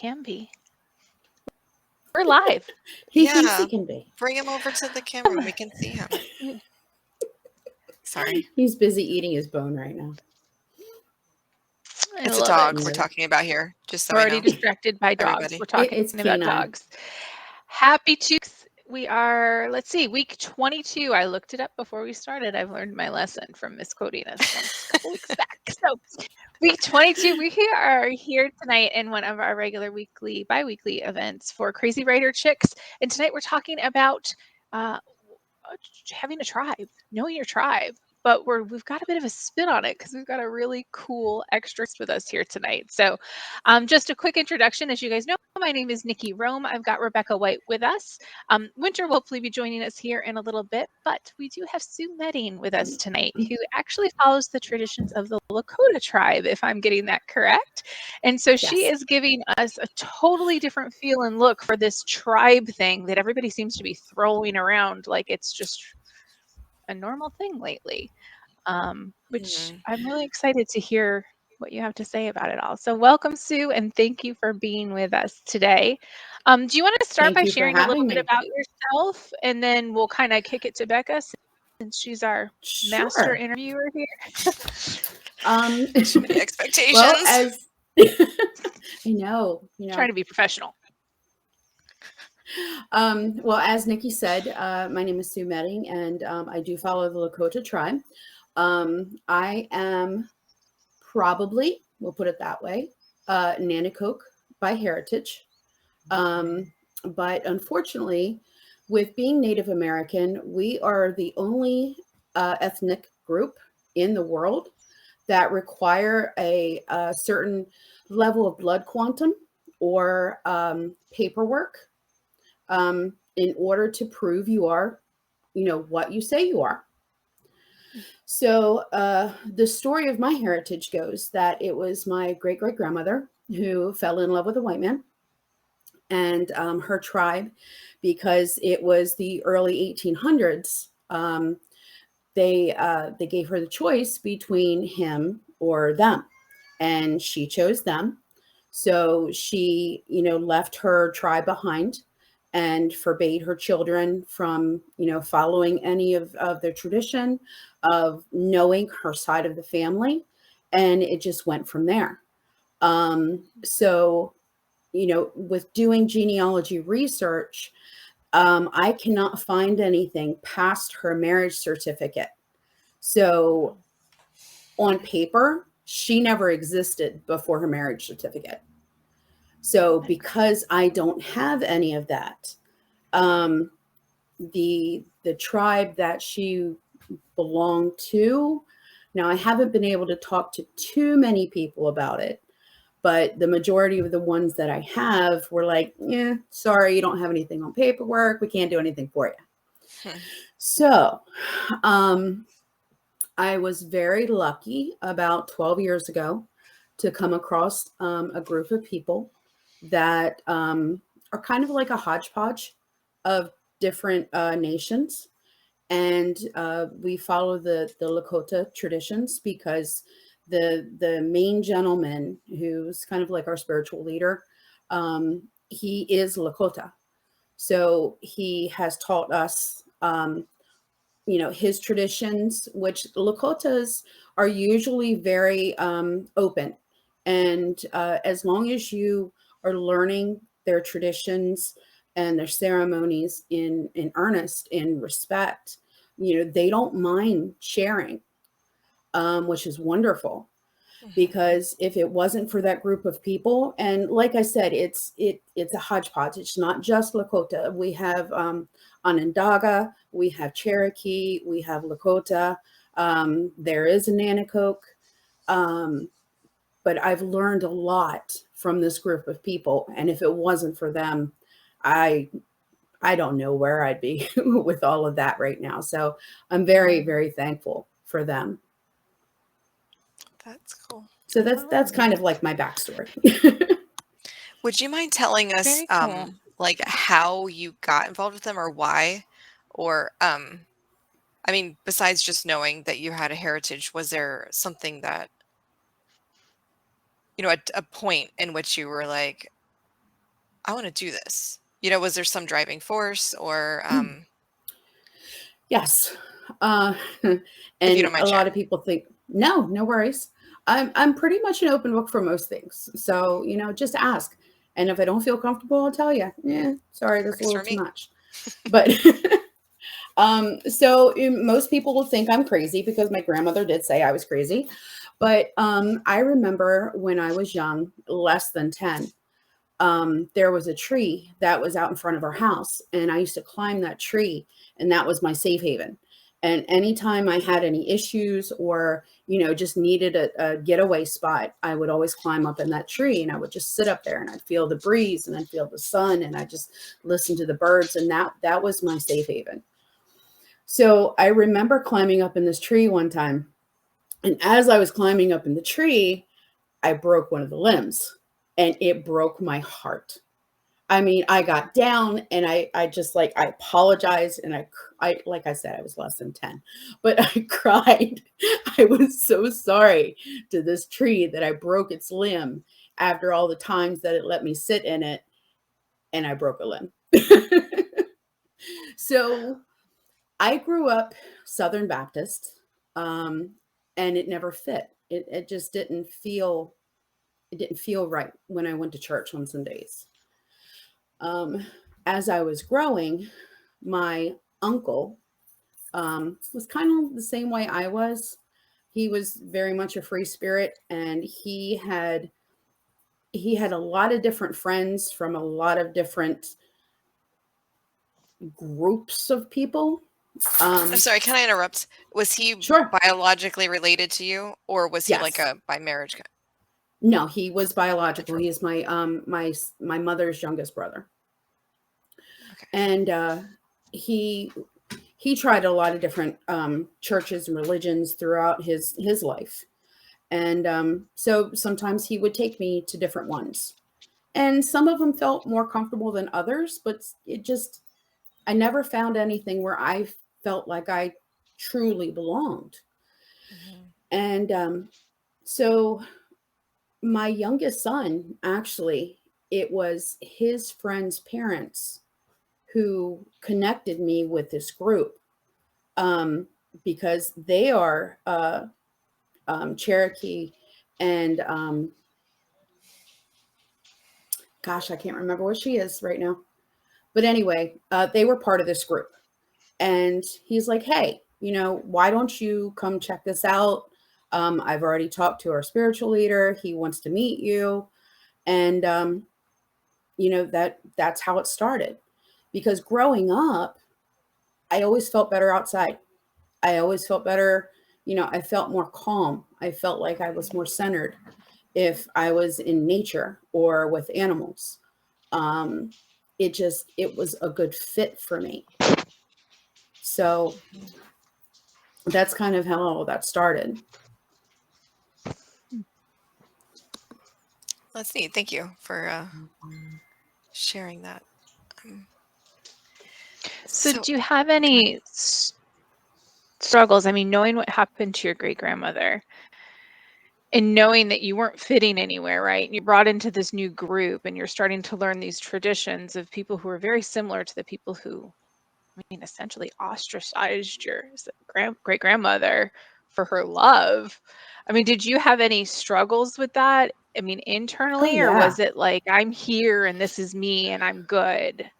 can be. We're live. He thinks he can be. Bring him over to the camera and we can see him. Sorry. He's busy eating his bone right now. It's a dog we're talking about here. Just so we're already know. distracted by dogs. Everybody. We're talking It's about dogs. Happy Tuesday. We are, let's see, week 22. I looked it up before we started. I've learned my lesson from Miss quoting us a couple weeks back. So week 22, we are here tonight in one of our regular bi-weekly events for Crazy Writer Chicks. And tonight we're talking about having a tribe, knowing your tribe. But we've got a bit of a spin on it because we've got a really cool extra with us here tonight. So just a quick introduction. As you guys know, my name is Nikki Rome. I've got Rebecca White with us. Winter will hopefully be joining us here in a little bit, but we do have Sue Meding with us tonight, who actually follows the traditions of the Lakota tribe, if I'm getting that correct. And so she is giving us a totally different feel and look for this tribe thing that everybody seems to be throwing around like it's just a normal thing lately, which I'm really excited to hear what you have to say about it all. So welcome, Sue, and thank you for being with us today. Do you want to start by sharing a little bit about yourself, and then we'll kind of kick it to Becca since she's our master interviewer here? Too many expectations. Well, as I know, trying to be professional. Well, as Nikki said, my name is Sue Meding, and I do follow the Lakota tribe. I am probably, we'll put it that way, Nanticoke by heritage. But unfortunately, with being Native American, we are the only ethnic group in the world that require a certain level of blood quantum or paperwork in order to prove you are, what you say you are. So the story of my heritage goes that it was my great-great-grandmother who fell in love with a white man, and her tribe, because it was the early 1800s, they gave her the choice between him or them, and she chose them. So she, left her tribe behind and forbade her children from, following any of their tradition, of knowing her side of the family. And it just went from there. So, with doing genealogy research, I cannot find anything past her marriage certificate. So on paper, she never existed before her marriage certificate. So because I don't have any of that, the tribe that she belonged to, now I haven't been able to talk to too many people about it, but the majority of the ones that I have were like, yeah, sorry, you don't have anything on paperwork. We can't do anything for you. So I was very lucky about 12 years ago to come across a group of people that are kind of like a hodgepodge of different nations. And we follow the Lakota traditions because the main gentleman, who's kind of like our spiritual leader, he is Lakota. So he has taught us, his traditions, which Lakotas are usually very open. And as long as you are learning their traditions and their ceremonies in earnest, in respect, they don't mind sharing, which is wonderful. Because if it wasn't for that group of people, and like I said, it's a hodgepodge. It's not just Lakota. We have Onondaga, we have Cherokee, we have Lakota. There is a Nanticoke. But I've learned a lot from this group of people. And if it wasn't for them, I don't know where I'd be with all of that right now. So I'm very, very thankful for them. That's cool. So that's kind of like my backstory. Would you mind telling us like how you got involved with them or why? Or besides just knowing that you had a heritage, was there something that, a point in which you were like, I want to do this? Was there some driving force or, Yes. if you And don't mind a lot sharing? of people think, no worries. I'm pretty much an open book for most things. So, just ask. And if I don't feel comfortable, I'll tell you, yeah, sorry, that's a Works little for too me. much. But so most people will think I'm crazy because my grandmother did say I was crazy. But I remember when I was young, less than 10, there was a tree that was out in front of our house, and I used to climb that tree, and that was my safe haven. And anytime I had any issues or, just needed a getaway spot, I would always climb up in that tree, and I would just sit up there, and I'd feel the breeze, and I'd feel the sun, and I just listen to the birds. And that was my safe haven. So I remember climbing up in this tree one time. And as I was climbing up in the tree, I broke one of the limbs, and it broke my heart. I mean, I got down, and I just like, I apologized, and like I said, I was less than 10, but I cried. I was so sorry to this tree that I broke its limb after all the times that it let me sit in it, and I broke a limb. So I grew up Southern Baptist, and it never fit. It just didn't feel right when I went to church on Sundays. Um, as I was growing, my uncle was kind of the same way I was. He was very much a free spirit, and he had a lot of different friends from a lot of different groups of people. I'm sorry, can I interrupt? Was he Sure. biologically related to you, or was he like Yes. a by marriage? No, he was biological. Natural. He is my mother's youngest brother. Okay. And he tried a lot of different churches and religions throughout his life. And so sometimes he would take me to different ones. And some of them felt more comfortable than others, but I never found anything where I felt like I truly belonged. Mm-hmm. And so my youngest son, actually, it was his friend's parents who connected me with this group, um, because they are Cherokee, and gosh, I can't remember what she is right now. But anyway, they were part of this group. And he's like, hey, why don't you come check this out? I've already talked to our spiritual leader. He wants to meet you. And, that's how it started. Because growing up, I always felt better outside. I always felt better. I felt more calm. I felt like I was more centered if I was in nature or with animals. Um, it was a good fit for me. So that's kind of how all that started. That's neat. Thank you for sharing that. So So do you have any struggles? I mean, knowing what happened to your great grandmother and knowing that you weren't fitting anywhere, right? And you're brought into this new group and you're starting to learn these traditions of people who are very similar to the people who, I mean, essentially ostracized your great grandmother for her love. I mean, did you have any struggles with that? I mean, Oh internally, or yeah, was it like, I'm here and this is me and I'm good?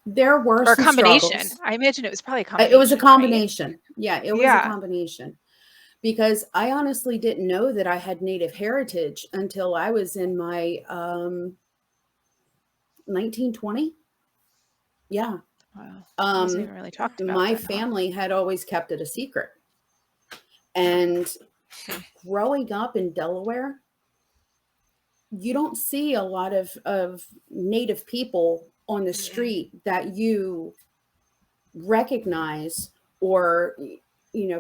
there were Or a some combination? struggles. I imagine it was probably a It was a combination, right? combination. Yeah, it was a Yeah. combination, because I honestly didn't know that I had Native heritage until I was in my 1920. Yeah. Wow. It wasn't Um, even really talked about my then, huh? family had always kept it a secret. And growing up in Delaware, you don't see a lot of Native people on the mm-mm. street that you recognize or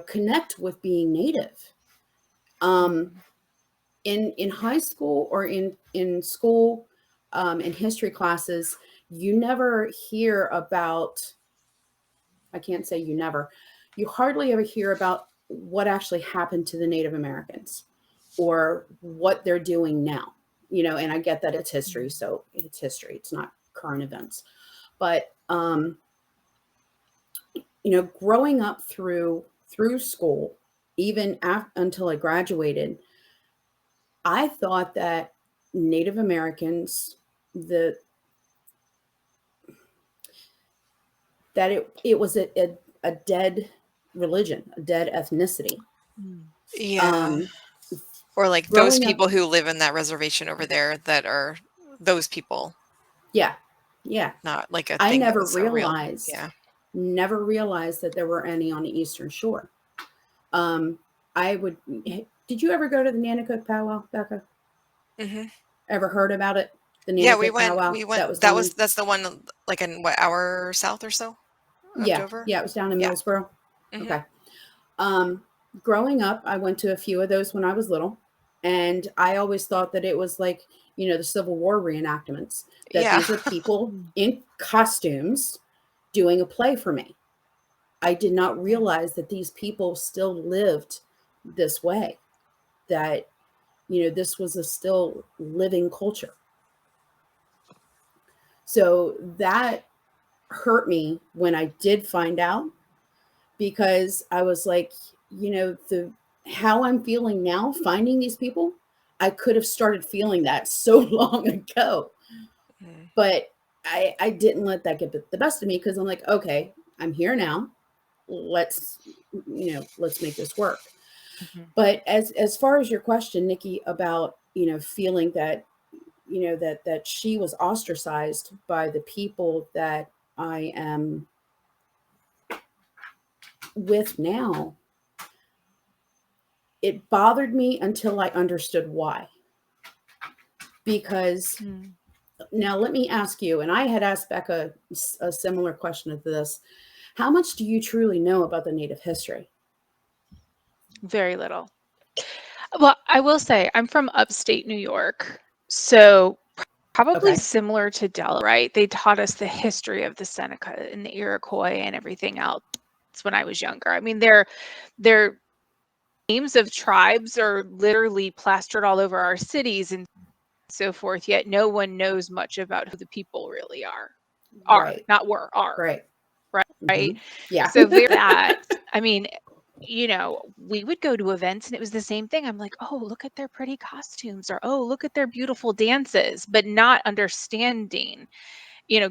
connect with being Native. Um, Mhm. in high school or in school, in history classes, you never hear about. I can't say you never. You hardly ever hear about what actually happened to the Native Americans or what they're doing now. and I get that it's history, so it's history. It's not current events. But, growing up through school, even until I graduated, I thought that Native Americans, that it was a dead religion, a dead ethnicity. Yeah. Or like those people who live in that reservation over there that are those people. Yeah. Yeah. Not like a I thing never that was so real. realized, Yeah. never realized that there were any on the Eastern Shore. Did you ever go to the Nanticoke powwow, Becca? Mm-hmm. Ever heard about it? The Yeah, Nanticoke powwow? we went, that's the one like in what, hour south or so of Dover? Yeah, it was down in Millsboro. Mm-hmm. Okay. Growing up, I went to a few of those when I was little, and I always thought that it was like, the Civil War reenactments, that these are people in costumes doing a play for me. I did not realize that these people still lived this way, that, this was a still living culture. So that hurt me when I did find out, because I was like, how I'm feeling now, finding these people, I could have started feeling that so long ago. But I didn't let that get the best of me, because I'm like, okay, I'm here now. Let's make this work. But as far as your question, Nikki, about, feeling that, that she was ostracized by the people that I am with now, it bothered me until I understood why. Because now let me ask you, and I had asked Becca a similar question to this. How much do you truly know about the Native history? Very little. Well, I will say I'm from upstate New York, so probably similar to Delaware, right? They taught us the history of the Seneca and the Iroquois and everything else when I was younger. I mean, their names of tribes are literally plastered all over our cities and so forth, yet no one knows much about who the people really are. Right. Not were, are. Right. Right. Mm-hmm. Yeah. So that, I mean, we would go to events and it was the same thing. I'm like, oh, look at their pretty costumes, or, oh, look at their beautiful dances, but not understanding,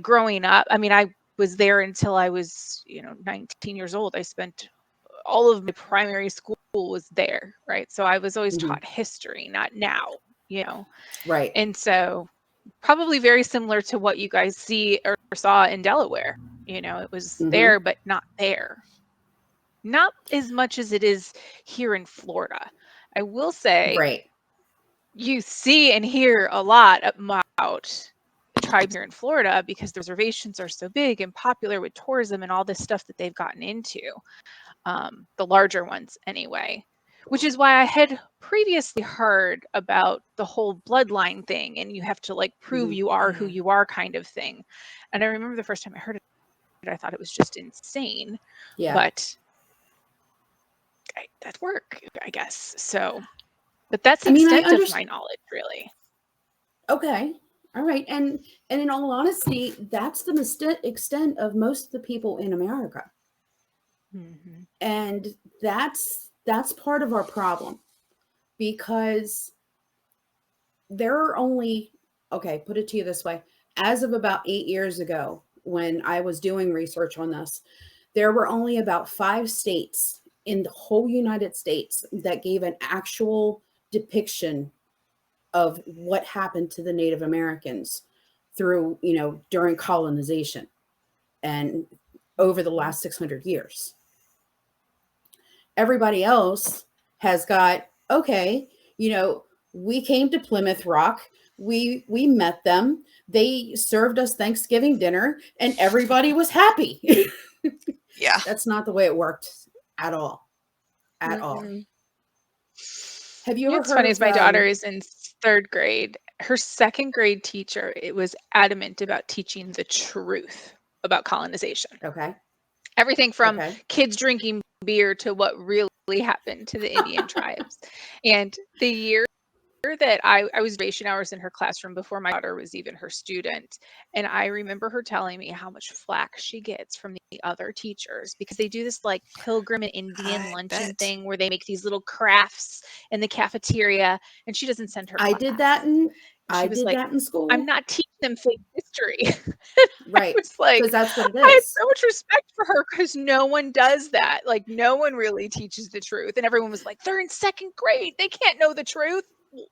growing up. I mean, I was there until I was, 19 years old. I spent all of my primary school was there, right? So I was always taught history, not now, Right. And so probably very similar to what you guys see or saw in Delaware. It was there, but not there. Not as much as it is here in Florida. I will say, you see and hear a lot about the tribes here in Florida because the reservations are so big and popular with tourism and all this stuff that they've gotten into, the larger ones anyway. Which is why I had previously heard about the whole bloodline thing, and you have to like prove you are who you are kind of thing. And I remember the first time I heard it, I thought it was just insane. Yeah. But that's work, I guess. So, but that's the extent of my knowledge, really. Okay. All right. And in all honesty, that's the extent of most of the people in America. And that's part of our problem, because there are only, put it to you this way, as of about 8 years ago, when I was doing research on this, there were only about 5 states in the whole United States that gave an actual depiction of what happened to the Native Americans through, during colonization and over the last 600 years. Everybody else has got, we came to Plymouth Rock. We met them. They served us Thanksgiving dinner and everybody was happy. Yeah. That's not the way it worked at all. At all. Have you ever heard? What's funny is my daughter is in 3rd grade. Her 2nd grade teacher, it was adamant about teaching the truth about colonization. Okay. Everything from kids drinking beer to what really happened to the Indian tribes. And the year that I was duration hours in her classroom before my daughter was even her student. And I remember her telling me how much flack she gets from the other teachers because they do this like Pilgrim and Indian I luncheon bet. thing where they make these little crafts in the cafeteria, and she doesn't send her I class. did that in And she was like, in school. I'm not teaching them fake history. I Right. was like, Because that's what it I had is. so much respect for her because no one does that. Like, no one really teaches the truth. And everyone was like, they're in second grade. They can't know the truth.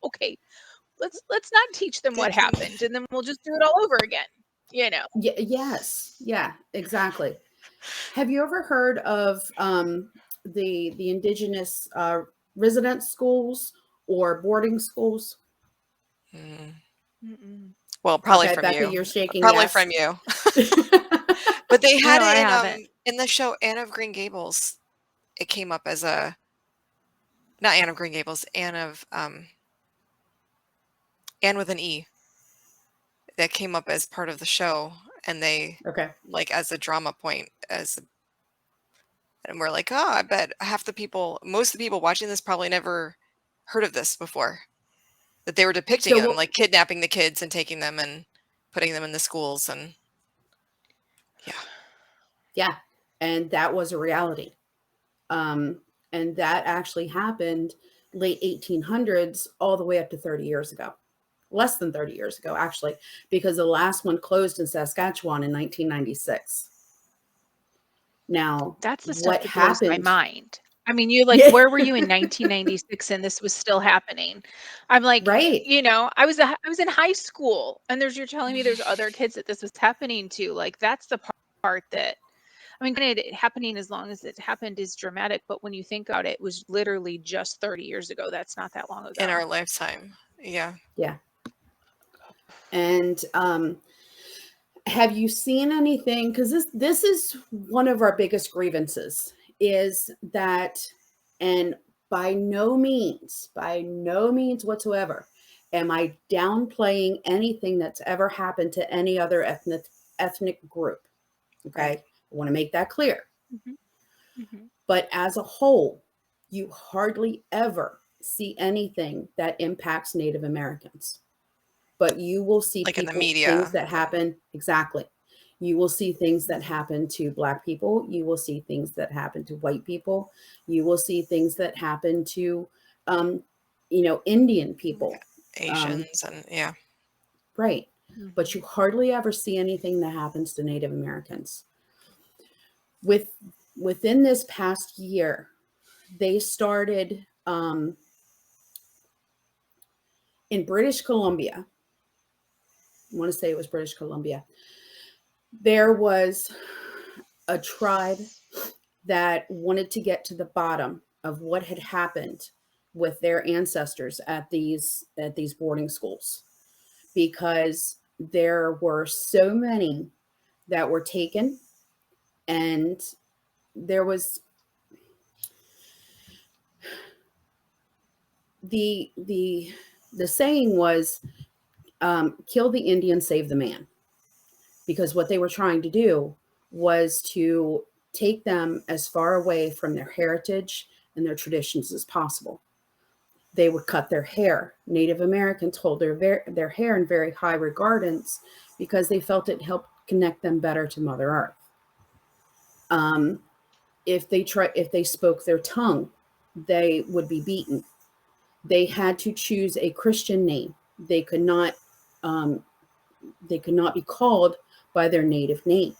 Okay, let's not teach them what happened, and then we'll just do it all over again. Yes. Yeah, exactly. Have you ever heard of the indigenous residence schools or boarding schools? Well, probably Okay, from Becca, you. you're shaking Probably yes. from you. But they had No, I it haven't. in the show Anne of Green Gables. It came up as not Anne of Green Gables, Anne with an E. That came up as part of the show, and they Okay. like as a drama point and we're like, oh, I bet most of the people watching this probably never heard of this before. That they were depicting them like kidnapping the kids and taking them and putting them in the schools and yeah, and that was a reality. And that actually happened late 1800s all the way up to 30 years ago. Less than 30 years ago, actually, because the last one closed in Saskatchewan in 1996. Now, That's the stuff what that blows my happened? mind. I mean, you're like, Yeah, where were you in 1996 and this was still happening? I'm like, right. I was in high school, and you're telling me there's other kids that this was happening to. Like, that's the part that, I mean, granted, it happening as long as it happened is dramatic, but when you think about it, it was literally just 30 years ago. That's not that long ago. in our lifetime. Yeah. Yeah. And have you seen anything? Because this is one of our biggest grievances is that, and by no means whatsoever, am I downplaying anything that's ever happened to any other ethnic group. Okay, Right. I want to make that clear. Mm-hmm. But as a whole, you hardly ever see anything that impacts Native Americans. But you will see Like in the things media. that happen. Exactly. You will see things that happen to Black people. You will see things that happen to white people. You will see things that happen to, Indian people. Asians and yeah. Right. But you hardly ever see anything that happens to Native Americans. Within this past year, they started in British Columbia. I want to say it was British Columbia. There was a tribe that wanted to get to the bottom of what had happened with their ancestors at these boarding schools, because there were so many that were taken, and there was the saying was, kill the Indian, save the man, because what they were trying to do was to take them as far away from their heritage and their traditions as possible. They would cut their hair. Native Americans hold their hair in very high regardance because they felt it helped connect them better to Mother Earth. If they spoke their tongue, they would be beaten. They had to choose a Christian name. They could not be called by their native name.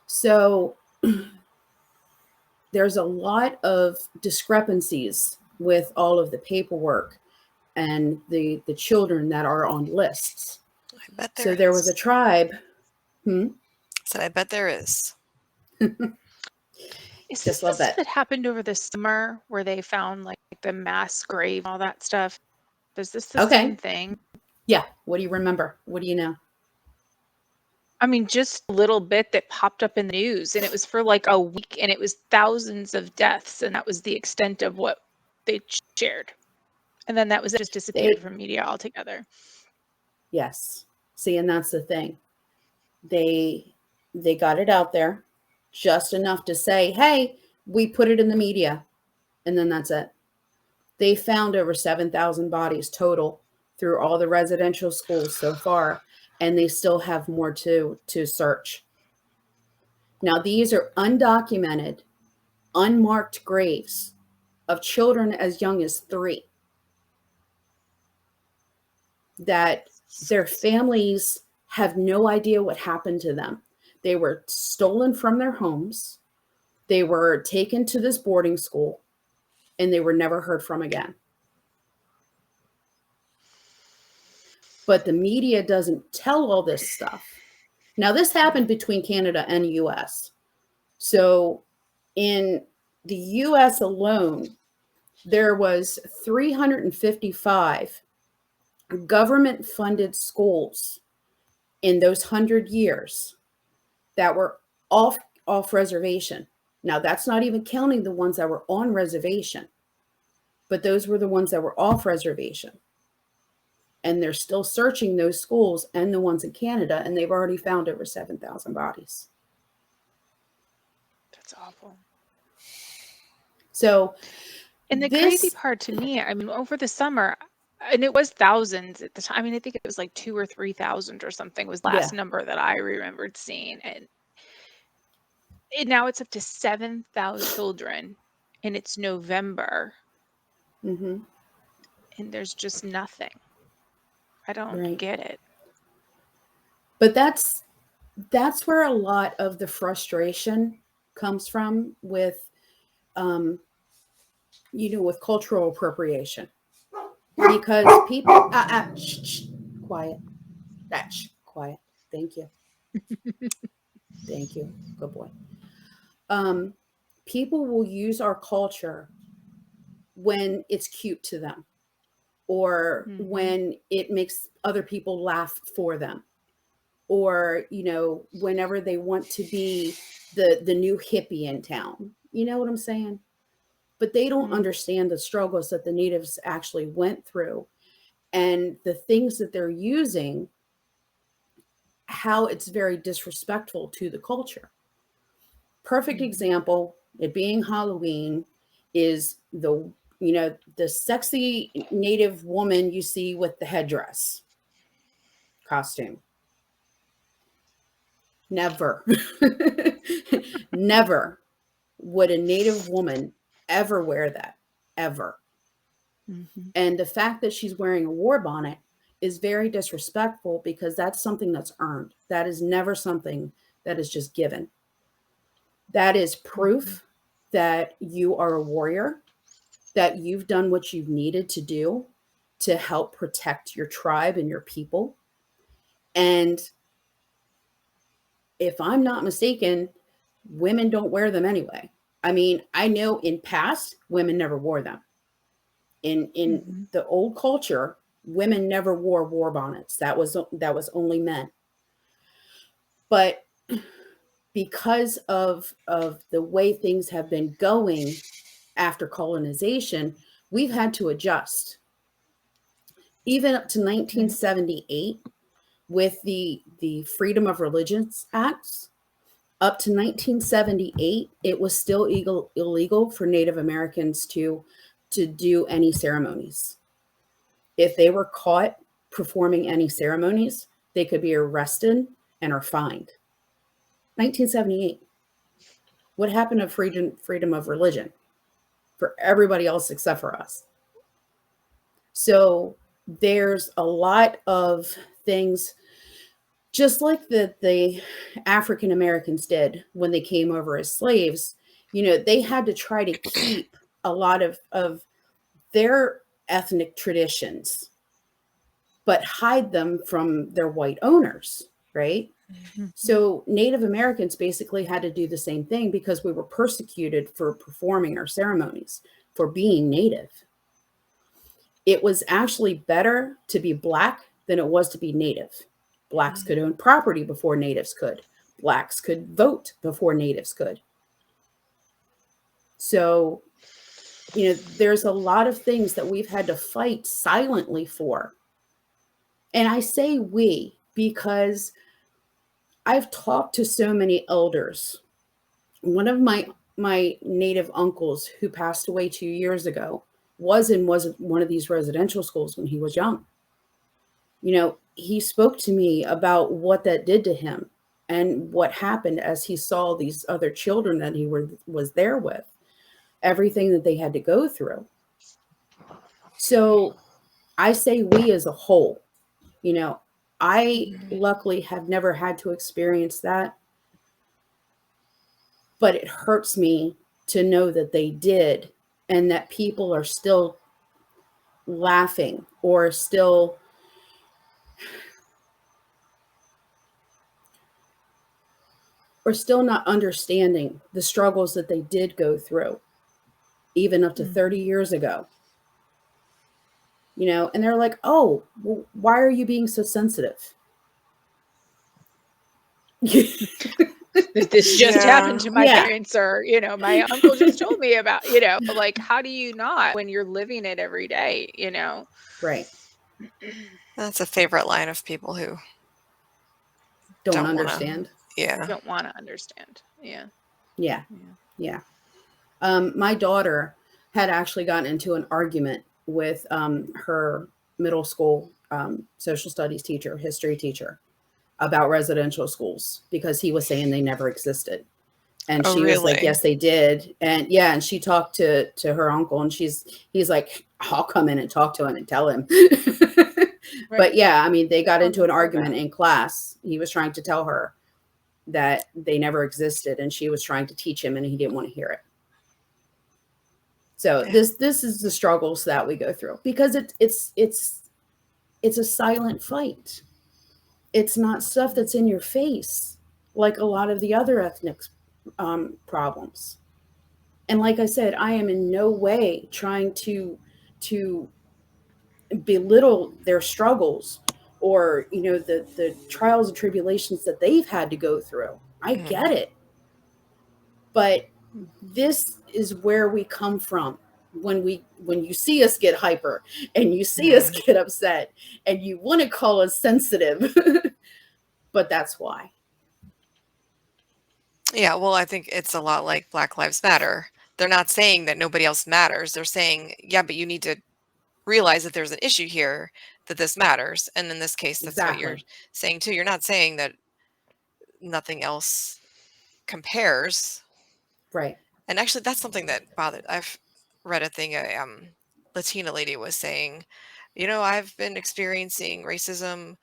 So there's a lot of discrepancies with all of the paperwork and the children that are on lists. I bet there So is. there was a tribe. I bet there is. Is Just this the love stuff that. that happened over the summer where they found like the mass grave, all that stuff? Is this the same thing? Yeah. What do you remember? What do you know? I mean, just a little bit that popped up in the news, and it was for like a week, and it was thousands of deaths, and that was the extent of what they shared. And then that was just disappeared from media altogether. Yes. See, and that's the thing. They got it out there just enough to say, hey, we put it in the media, and then that's it. They found over 7,000 bodies total through all the residential schools so far, and they still have more to search. Now, these are undocumented, unmarked graves of children as young as 3 that their families have no idea what happened to them. They were stolen from their homes. They were taken to this boarding school, and they were never heard from again. But the media doesn't tell all this stuff. Now, this happened between Canada and the US. So in the US alone, there was 355 government-funded schools in those 100 years that were off reservation. Now, that's not even counting the ones that were on reservation, but those were the ones that were off reservation. And they're still searching those schools and the ones in Canada, and they've already found over 7,000 bodies. That's awful. So, and the crazy part to me, I mean, over the summer, and it was thousands at the time. I mean, I think it was like 2,000 or 3,000 or something was last number that I remembered seeing. And now it's up to 7,000 children, and it's November. Mm-hmm. And there's just nothing. I don't get it. But that's where a lot of the frustration comes from with, with cultural appropriation. Because people, quiet. Quiet. Thank you. Thank you. Good boy. People will use our culture when it's cute to them, or when it makes other people laugh for them, or, whenever they want to be the new hippie in town. You know what I'm saying? But they don't understand the struggles that the natives actually went through, and the things that they're using, how it's very disrespectful to the culture. Perfect example, it being Halloween, is the sexy native woman you see with the headdress costume. Never, never would a native woman ever wear that, ever. And the fact that she's wearing a war bonnet is very disrespectful, because that's something that's earned. That is never something that is just given. That is proof that you are a warrior, that you've done what you've needed to do to help protect your tribe and your people. And if I'm not mistaken, women don't wear them anyway. I mean, I know in past, women never wore them. In the old culture, women never wore war bonnets. That was only men. But because of the way things have been going after colonization, we've had to adjust. Even up to 1978, with the Freedom of Religions Acts, up to 1978, it was still illegal for Native Americans to do any ceremonies. If they were caught performing any ceremonies, they could be arrested and are fined. 1978. What happened to freedom of religion for everybody else except for us? So there's a lot of things, just like the African Americans did when they came over as slaves. They had to try to keep a lot of their ethnic traditions, but hide them from their white owners, right? So Native Americans basically had to do the same thing, because we were persecuted for performing our ceremonies, for being Native. It was actually better to be Black than it was to be Native. Blacks could own property before Natives could. Blacks could vote before Natives could. So, there's a lot of things that we've had to fight silently for. And I say we, because I've talked to so many elders. One of my Native uncles, who passed away 2 years ago, was in one of these residential schools when he was young. He spoke to me about what that did to him and what happened as he saw these other children that he was there with, everything that they had to go through. So I say we as a whole, I luckily have never had to experience that, but it hurts me to know that they did, and that people are still laughing or still not understanding the struggles that they did go through, even up to 30 years ago. And they're like, oh, well, why are you being so sensitive? This just happened to my parents, or, my uncle just told me about, like, how do you not when you're living it every day, Right. That's a favorite line of people who don't understand. Don't want to understand. Yeah. My daughter had actually gotten into an argument with her middle school social studies teacher, history teacher, about residential schools, because he was saying they never existed. And she was like, yes, they did. And and she talked to her uncle, and he's like, I'll come in and talk to him and tell him. But they got into an argument in class. He was trying to tell her that they never existed, and she was trying to teach him, and he didn't want to hear it. So this is the struggles that we go through, because it's a silent fight. It's not stuff that's in your face like a lot of the other ethnic problems. And like I said, I am in no way trying to belittle their struggles or the trials and tribulations that they've had to go through. I get it. But this is where we come from when you see us get hyper and you see us get upset and you want to call us sensitive. But that's why. Yeah, well, I think it's a lot like Black Lives Matter. They're not saying that nobody else matters. They're saying, yeah, but you need to realize that there's an issue here, that this matters. And in this case, that's what you're saying too. You're not saying that nothing else compares. Right. And actually, that's something that bothered. I've read a thing, a Latina lady was saying, I've been experiencing racism,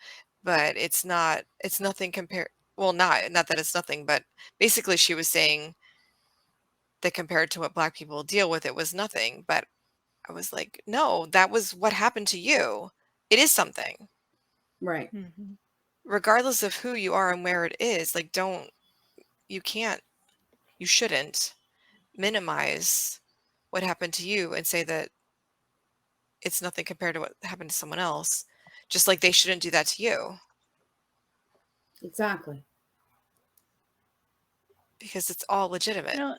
but it's nothing compared. Well, not that it's nothing, but basically she was saying that compared to what Black people deal with, it was nothing. But I was like, no, that was what happened to you. It is something. Right. Regardless of who you are and where it is, like, you shouldn't minimize what happened to you and say that it's nothing compared to what happened to someone else, just like they shouldn't do that to you. Exactly. Because it's all legitimate. And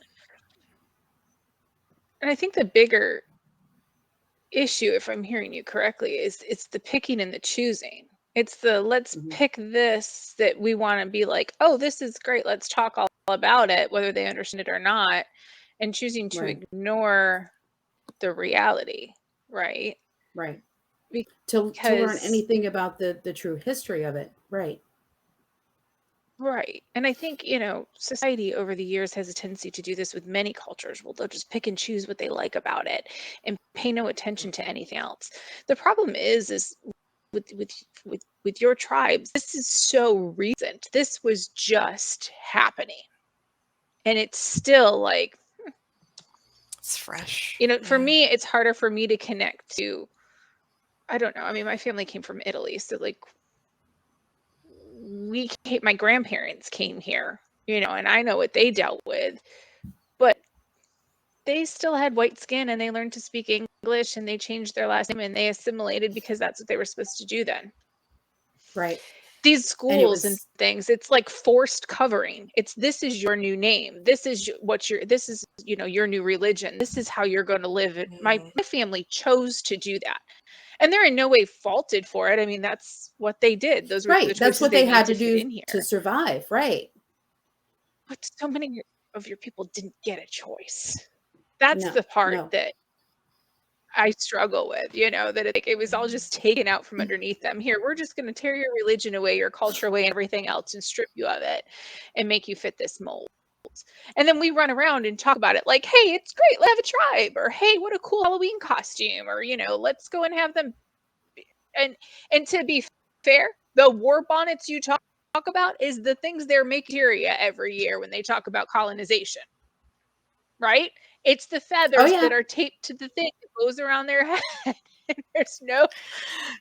I think the bigger issue, if I'm hearing you correctly, is it's the picking and the choosing. It's the let's pick this that we want to be like, oh, this is great. Let's talk all about it, whether they understand it or not, and choosing to ignore the reality, right? Right. To learn anything about the true history of it. Right. Right. And I think, society over the years has a tendency to do this with many cultures. Well, they'll just pick and choose what they like about it and pay no attention to anything else. The problem is with your tribes, this is so recent. This was just happening. And it's still like it's fresh. For me, it's harder for me to connect to, I don't know. I mean, my family came from Italy, so like my grandparents came here, and I know what they dealt with, but they still had white skin and they learned to speak English and they changed their last name and they assimilated because that's what they were supposed to do then. Right. These schools and things, it's like forced covering. This is your new name. This is your new religion. This is how you're going to live it. My family chose to do that. And they're in no way faulted for it. I mean, that's what they did. Those were the choices that's what they had to do in here to survive. Right. But so many of your people didn't get a choice. That's the part that I struggle with, that it was all just taken out from underneath them. Here, we're just going to tear your religion away, your culture away, and everything else, and strip you of it and make you fit this mold. And then we run around and talk about it like, hey, it's great, let's have a tribe, or hey, what a cool Halloween costume, or let's go and have them. And to be fair, the war bonnets you talk about is the things they're making every year when they talk about colonization. Right? It's the feathers that are taped to the thing that goes around their head. there's no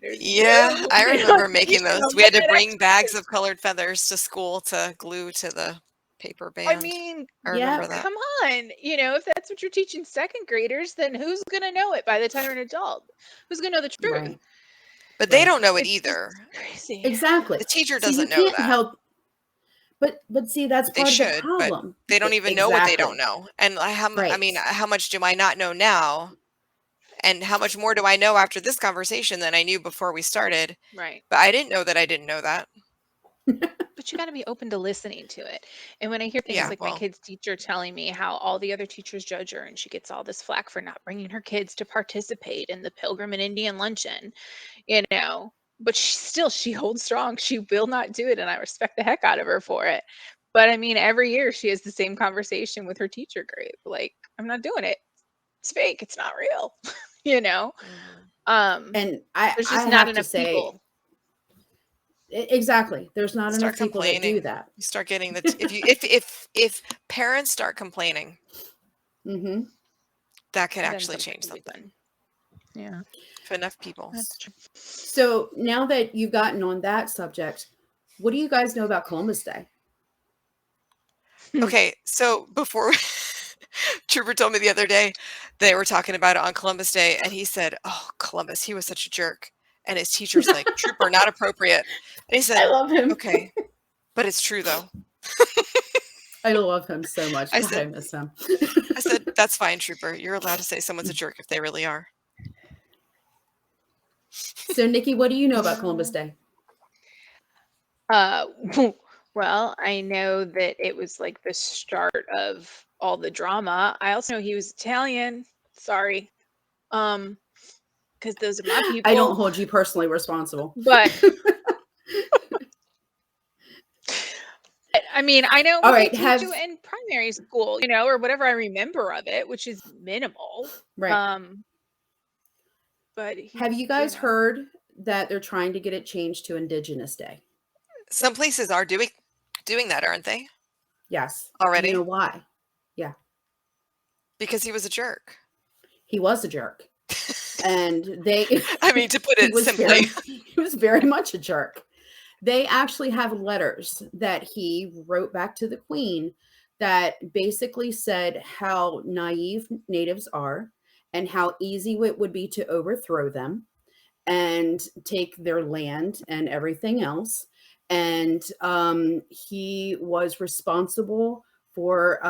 Yeah, I remember making education those. on We had what to that bring actually bags is. of colored feathers to school to glue to the paper I band. mean, I remember Yep. that. come on. If that's what you're teaching second graders, then who's going to know it by the time you're an adult? Who's going to know the truth? Right. But they Right. don't know it It's just either. crazy. Exactly. The teacher See, you doesn't know can't that. help, but see, that's They part of the should, but problem. they don't even know what they don't Exactly. know. And I mean, Right. how much do I not know now? And how much more do I know after this conversation than I knew before we started? Right. But I didn't know that I didn't know that. But you got to be open to listening to it. And when I hear things Yeah, like my well, kid's teacher telling me how all the other teachers judge her and she gets all this flack for not bringing her kids to participate in the Pilgrim and Indian luncheon, but she holds strong. She will not do it. And I respect the heck out of her for it. But I mean, every year she has the same conversation with her teacher group. Like, I'm not doing it. It's fake. It's not real. you know, um, And there's I just not have to enough say, people. exactly. There's not start enough people that do complaining. that. You start getting if parents start complaining, Mm-hmm. that could Then actually something change will be something. done. Yeah, If enough people. that's true. So now that you've gotten on that subject, what do you guys know about Columbus Day? Okay, so before Trooper told me the other day they were talking about it on Columbus Day, and he said, "Oh, Columbus, he was such a jerk." And his teacher's like, "Trooper, not appropriate." And he I said, love him. "Okay, but it's true though." I love him so much. I God, I said, miss him. "That's fine, Trooper. You're allowed to say someone's a jerk if they really are." So, Nikki, what do you know about Columbus Day? Uh, well, I know that it was like the start of all the drama. I also know he was Italian. Sorry. Because those are my I don't people. hold you personally responsible. But I mean, I know All what they right. teach you in primary school, or whatever I remember of it, which is minimal. Right. Um, but Have you guys heard that they're trying to get it changed to Indigenous Day? Some places are doing that, aren't they? Yes. Already? You know why? Yeah. Because he was a jerk. He was a jerk. And they I mean, to put it simply. He was very much a jerk. They actually have letters that he wrote back to the Queen that basically said how naive natives are and how easy it would be to overthrow them and take their land and everything else. And he was responsible for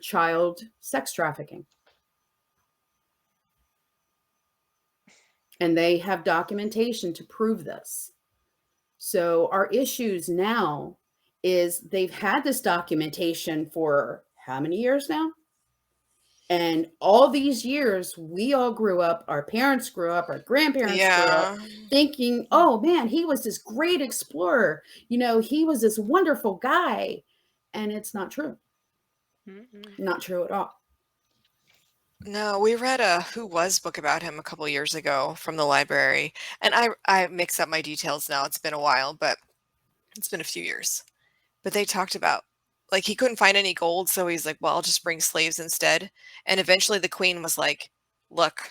child sex trafficking. And they have documentation to prove this. So our issues now is they've had this documentation for how many years now? And all these years, we all grew up, our parents grew up, our grandparents grew up Yeah. thinking, oh man, he was this great explorer. He was this wonderful guy. And it's not true. Not true at all. No, we read a Who Was book about him a couple years ago from the library. And I mix up my details now. It's been a while, but it's been a few years. But they talked about, like, he couldn't find any gold, so he's like, well, I'll just bring slaves instead. And eventually the queen was like, look,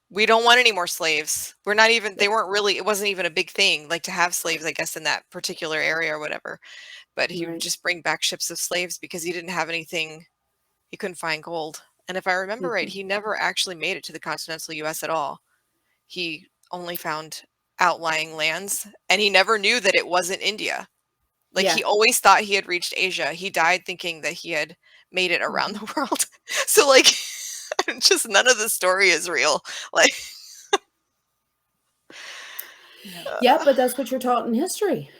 we don't want any more slaves. They weren't really, it wasn't even a big thing, like, to have slaves, I guess, in that particular area or whatever. But he would Right. just bring back ships of slaves because he didn't have anything, he couldn't find gold. And if I remember right, he never actually made it to the continental US at all. He only found outlying lands, and he never knew that it wasn't India. Like, Yeah. he always thought he had reached Asia. He died thinking that he had made it around the world. So, like, just none of the story is real. Like, Yeah, but that's what you're taught in history.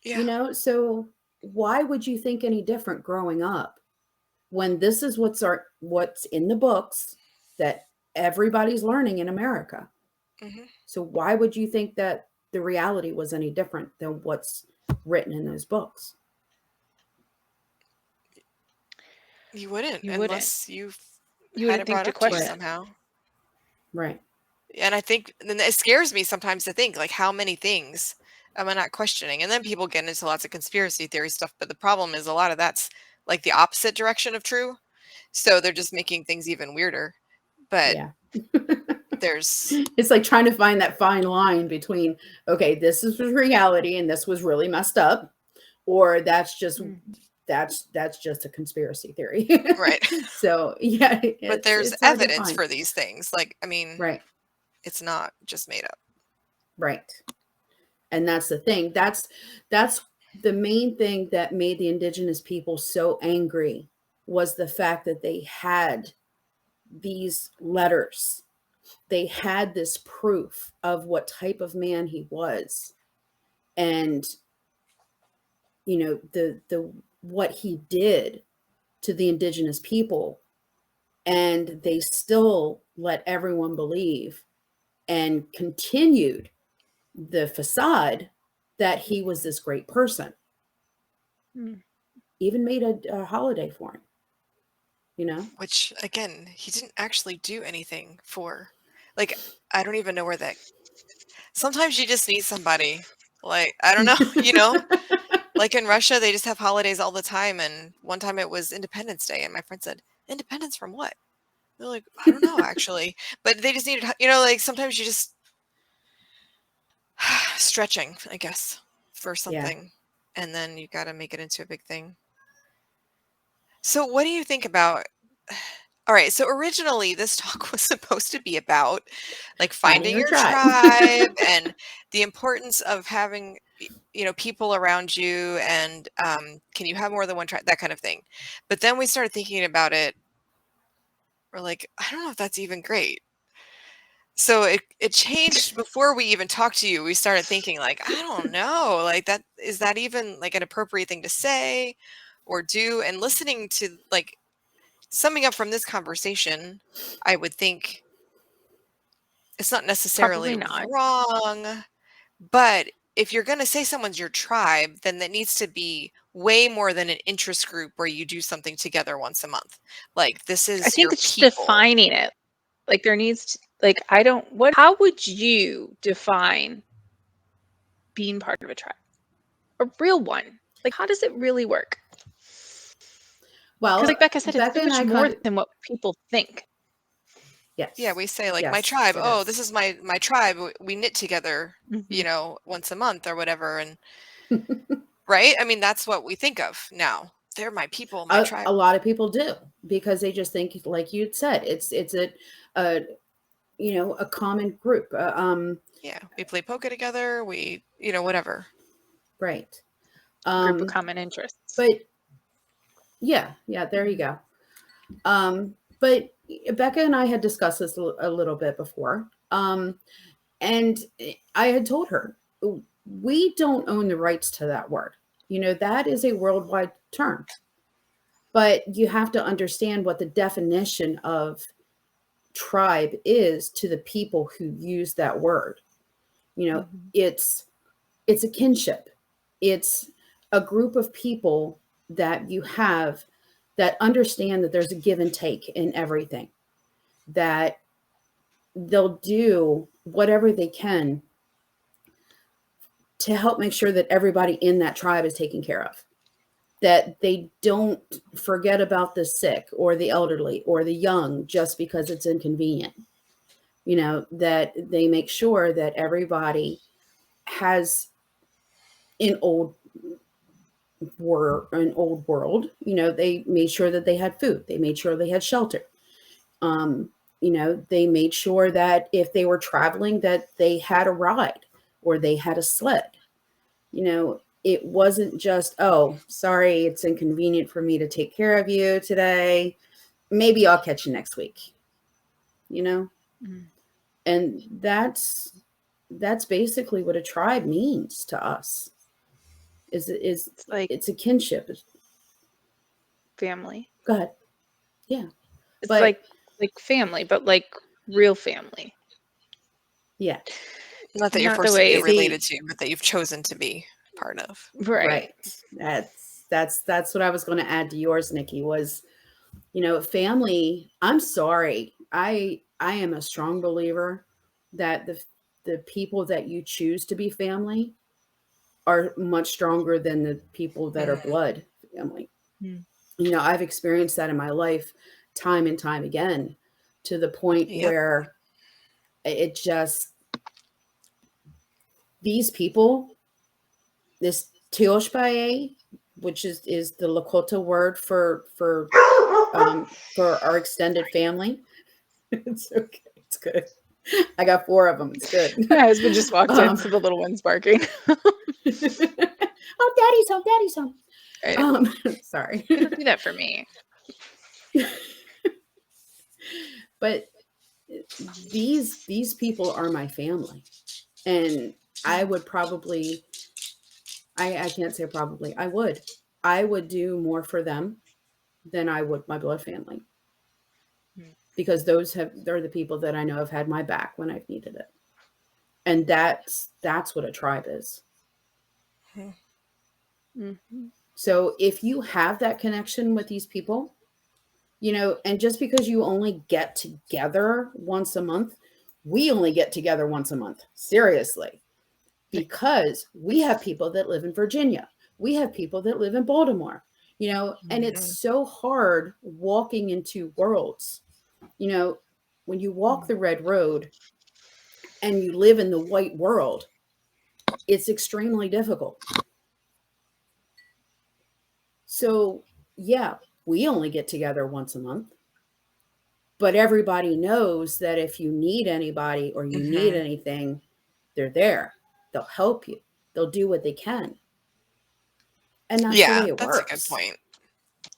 yeah. So why would you think any different growing up when this is what's in the books that everybody's learning in America. Mm-hmm. So why would you think that the reality was any different than what's written in those books? You wouldn't, You wouldn't. unless you've You had wouldn't it think brought to up to you question. somehow. Right. And I think then it scares me sometimes to think, like, how many things am I not questioning? And then people get into lots of conspiracy theory stuff, but the problem is a lot of that's like the opposite direction of true. So they're just making things even weirder. But Yeah. there's It's like trying to find that fine line between, okay, this is reality and this was really messed up, or that's just that's just a conspiracy theory. right. So yeah, But there's it's hard to evidence find. for these things. Like, I mean, Right. it's not just made up. Right. And that's the thing. That's the main thing that made the indigenous people so angry, was the fact that they had these letters. They had this proof of what type of man he was, and the what he did to the indigenous people, and they still let everyone believe and continued the facade that he was this great person. Even made a holiday for him. Which, again, he didn't actually do anything for. Like, I don't even know where that. Sometimes you just need somebody. Like, I don't know, like in Russia, they just have holidays all the time. And one time it was Independence Day, and my friend said, "Independence from what?" They're like, "I don't know, actually." But they just needed, like sometimes you just stretching, I guess, for something. And then you got to make it into a big thing. So what do you think about... All right, so originally this talk was supposed to be about like finding your tribe and the importance of having people around you, and can you have more than one tribe, that kind of thing. But then we started thinking about it. We're like, I don't know if that's even great. So it changed before we even talked to you. We started thinking like, I don't know, like that is that even like an appropriate thing to say or do? And listening to, like, summing up from this conversation, I would think it's not necessarily Probably not. wrong, but if you're going to say someone's your tribe, then that needs to be way more than an interest group where you do something together once a month. Like, this I is think your it's people. defining it. Like there needs to, like how would you define being part of a tribe? A real one. Like how does it really work? Well, Because like Becca said, it's Becca so and much I more than what people think. yes. Yeah, we say like my Yes, tribe. it Oh, is. this is my tribe. We knit together, Mhm. once a month or whatever. And right? I mean, that's what we think of now. They're my people, my tribe. A lot of people do, because they just think, like you said, it's a common group. Yeah, we play poker together. We, whatever. Right. Group of common interests. But yeah, there you go. But Becca and I had discussed this a little bit before. And I had told her, we don't own the rights to that word. That is a worldwide term. But you have to understand what the definition of tribe is to the people who use that word. It's a kinship. It's a group of people that you have that understand that there's a give and take in everything, that they'll do whatever they can to help make sure that everybody in that tribe is taken care of, that they don't forget about the sick or the elderly or the young just because it's inconvenient. That they make sure that everybody has an old world. They made sure that they had food. They made sure they had shelter. They made sure that if they were traveling, that they had a ride or they had a sled. It wasn't just, oh, sorry, it's inconvenient for me to take care of you today. Maybe I'll catch you next week. And that's basically what a tribe means to us. It's a kinship. Family. Go ahead. Yeah. It's like family, but like real family. Yeah. Not that you're Not the forced to be way related to, but that you've chosen to be part of. right. That's what I was going to add to yours, Nikki, was, family. I'm sorry. I am a strong believer that the people that you choose to be family are much stronger than the people that are blood family. Mm. I've experienced that in my life time and time again, to the point Yep. where it just, these people, this Tioshpaye, which is the Lakota word for our extended family. It's okay. It's good. I got 4 of them. It's good. My husband just walked in, so the little one's barking. Oh, daddy's home. Daddy's home. Right. Sorry. Don't do that for me. But these people are my family, and I would probably, I can't say probably, I would do more for them than I would my blood family, because they're the people that I know have had my back when I've needed it. And that's what a tribe is. Mm-hmm. So if you have that connection with these people, and just because you only get together once a month, we only get together once a month, seriously, because we have people that live in Virginia. We have people that live in Baltimore, and it's so hard walking into worlds. When you walk the red road and you live in the white world, it's extremely difficult. So, yeah, we only get together once a month, but everybody knows that if you need anybody or you need anything, they're there. They'll help you. They'll do what they can. And that's the way it That's a good works. point.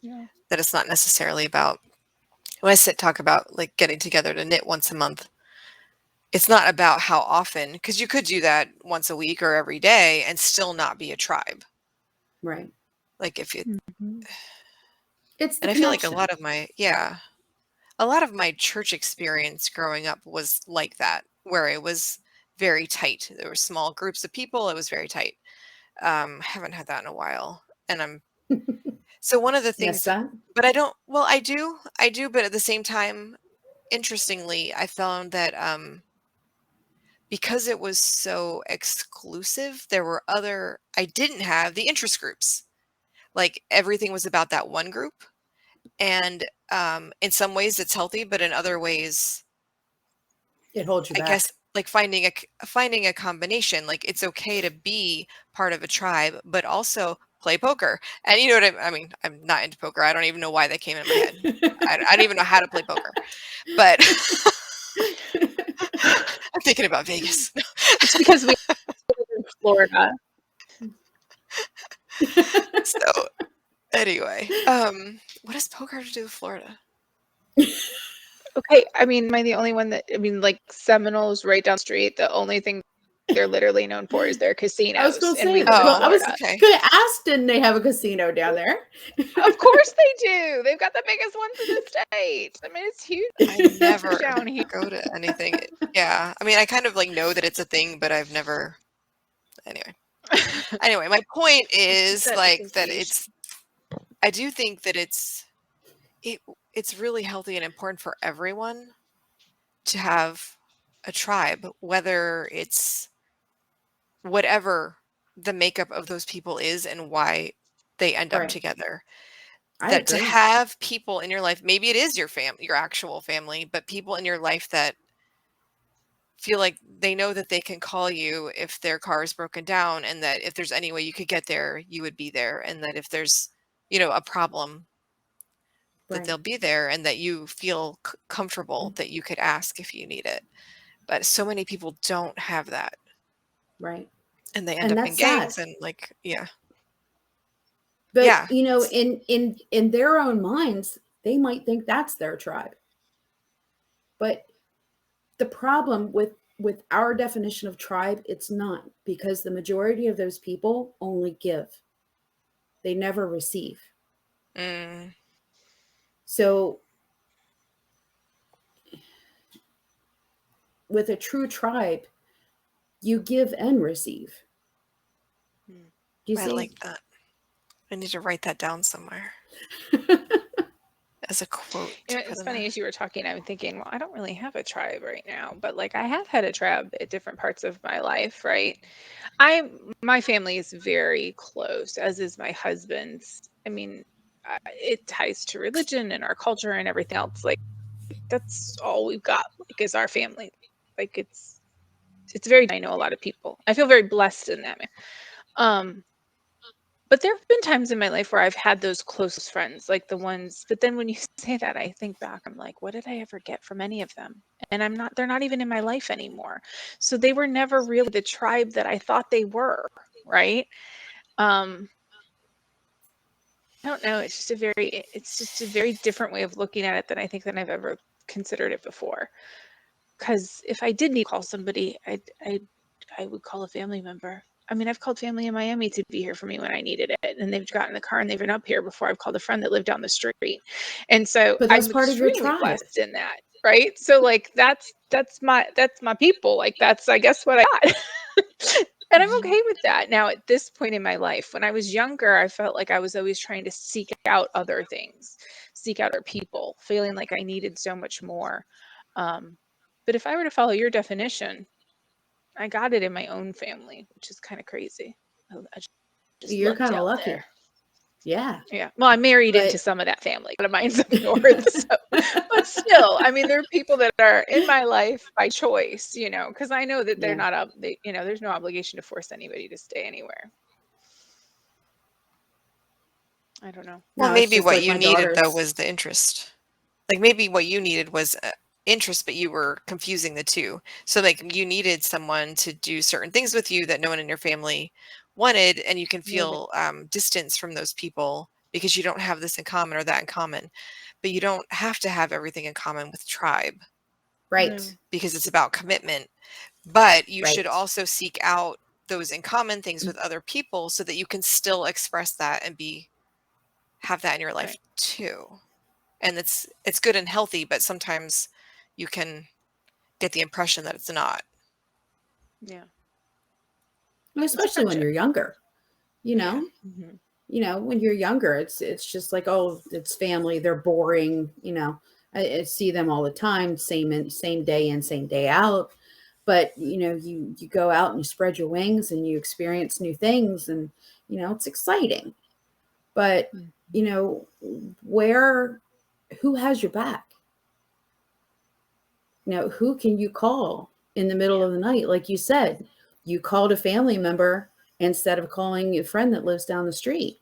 Yeah. That it's not necessarily about, when I talk about like getting together to knit once a month, it's not about how often, because you could do that once a week or every day and still not be a tribe. Right. Like if you, It's the and I feel like connection. a lot of my church experience growing up was like that, where it was very tight. There were small groups of people. It was very tight. Haven't had that in a while. And so one of the Miss things, that? but I do, but at the same time, interestingly, I found that, because it was so exclusive, I didn't have the interest groups. Like everything was about that one group. And in some ways it's healthy, but in other ways, It holds you I back. guess like finding a combination. Like it's okay to be part of a tribe, but also play poker. And you know what I mean? I'm not into poker. I don't even know why that came in my head. I don't even know how to play poker, but I'm thinking about Vegas. It's because we live in Florida. So anyway, what does poker have to do with Florida? Okay, I mean, am I the only one like Seminoles right down the street, the only thing they're literally known for is their casinos. I was going to and say, we live in well, I was Florida. Okay. going to ask, didn't they have a casino down there? Of course they do. They've got the biggest ones in the state. I mean, it's huge I never down here. go to anything. Yeah. I mean, I kind of like know that it's a thing, but I've never, anyway, my point is like that I do think that it's really healthy and important for everyone to have a tribe, whether it's whatever the makeup of those people is and why they end up Right. together. I That to agree. have people in your life, maybe it is your actual family, but people in your life that feel like they know that they can call you if their car is broken down, and that if there's any way you could get there, you would be there, and that if there's, a problem, that Right. they'll be there, and that you feel comfortable that you could ask if you need it. But so many people don't have that, Right. and they end And up in that's sad. gangs and like, But yeah, in their own minds, they might think that's their tribe. But the problem with our definition of tribe, it's not, because the majority of those people only give. They never receive. mm, So with a true tribe, you give and receive. You I see? like that. I need to write that down somewhere as a quote. You know, it's funny as you were talking, I'm thinking, well, I don't really have a tribe right now, but like I have had a tribe at different parts of my life, right? My family is very close, as is my husband's. I mean, it ties to religion and our culture and everything else. Like that's all we've got, like, is our family. Like it's very. I know a lot of people. I feel very blessed in that. Um, but there have been times in my life where I've had those close friends, like the ones, but then when you say that, I think back, I'm like, what did I ever get from any of them? And they're not even in my life anymore. So they were never really the tribe that I thought they were, right? Um, I don't know. It's just a very different way of looking at it than I've ever considered it before. Because if I did need to call somebody, I would call a family member. I mean, I've called family in Miami to be here for me when I needed it, and they've gotten in the car and they've been up here before I've called a friend that lived down the street. And so But that's I'm part of your extremely tribe. blessed in that, right? So like that's my people. Like that's I guess what I got. And I'm okay with that. Now at this point in my life, when I was younger, I felt like I was always trying to seek out other things, seek out other people, feeling like I needed so much more. Um, but if I were to follow your definition, I got it in my own family, which is kind of crazy. I just You're lucked kind of out lucky. there. Yeah. Yeah. Well, I married into But some of that family. But mine's up north. So, but still, I mean, there are people that are in my life by choice, because I know that they're yeah. not up. There's no obligation to force anybody to stay anywhere. I don't know. Well, No, it's maybe just what like you my needed, though, daughters. was the interest. Like, maybe what you needed was interest, but you were confusing the two. So, like, you needed someone to do certain things with you that no one in your family wanted, and you can feel distance from those people because you don't have this in common or that in common. But you don't have to have everything in common with tribe Right. because it's about commitment. But you should Right. also seek out those in common things with other people so that you can still express that and have that in your life Right. too. And it's good and healthy, but sometimes you can get the impression that it's not. Yeah. It's a Especially when friendship. you're younger. You Yeah. know? Mhm. When you're younger, it's just like, oh, it's family, they're boring. I see them all the time, same day in, same day out. But you go out and you spread your wings and you experience new things, and it's exciting. But Mhm. where who has your back? Who can you call in the middle Yeah. of the night? Like you said, you called a family member instead of calling a friend that lives down the street.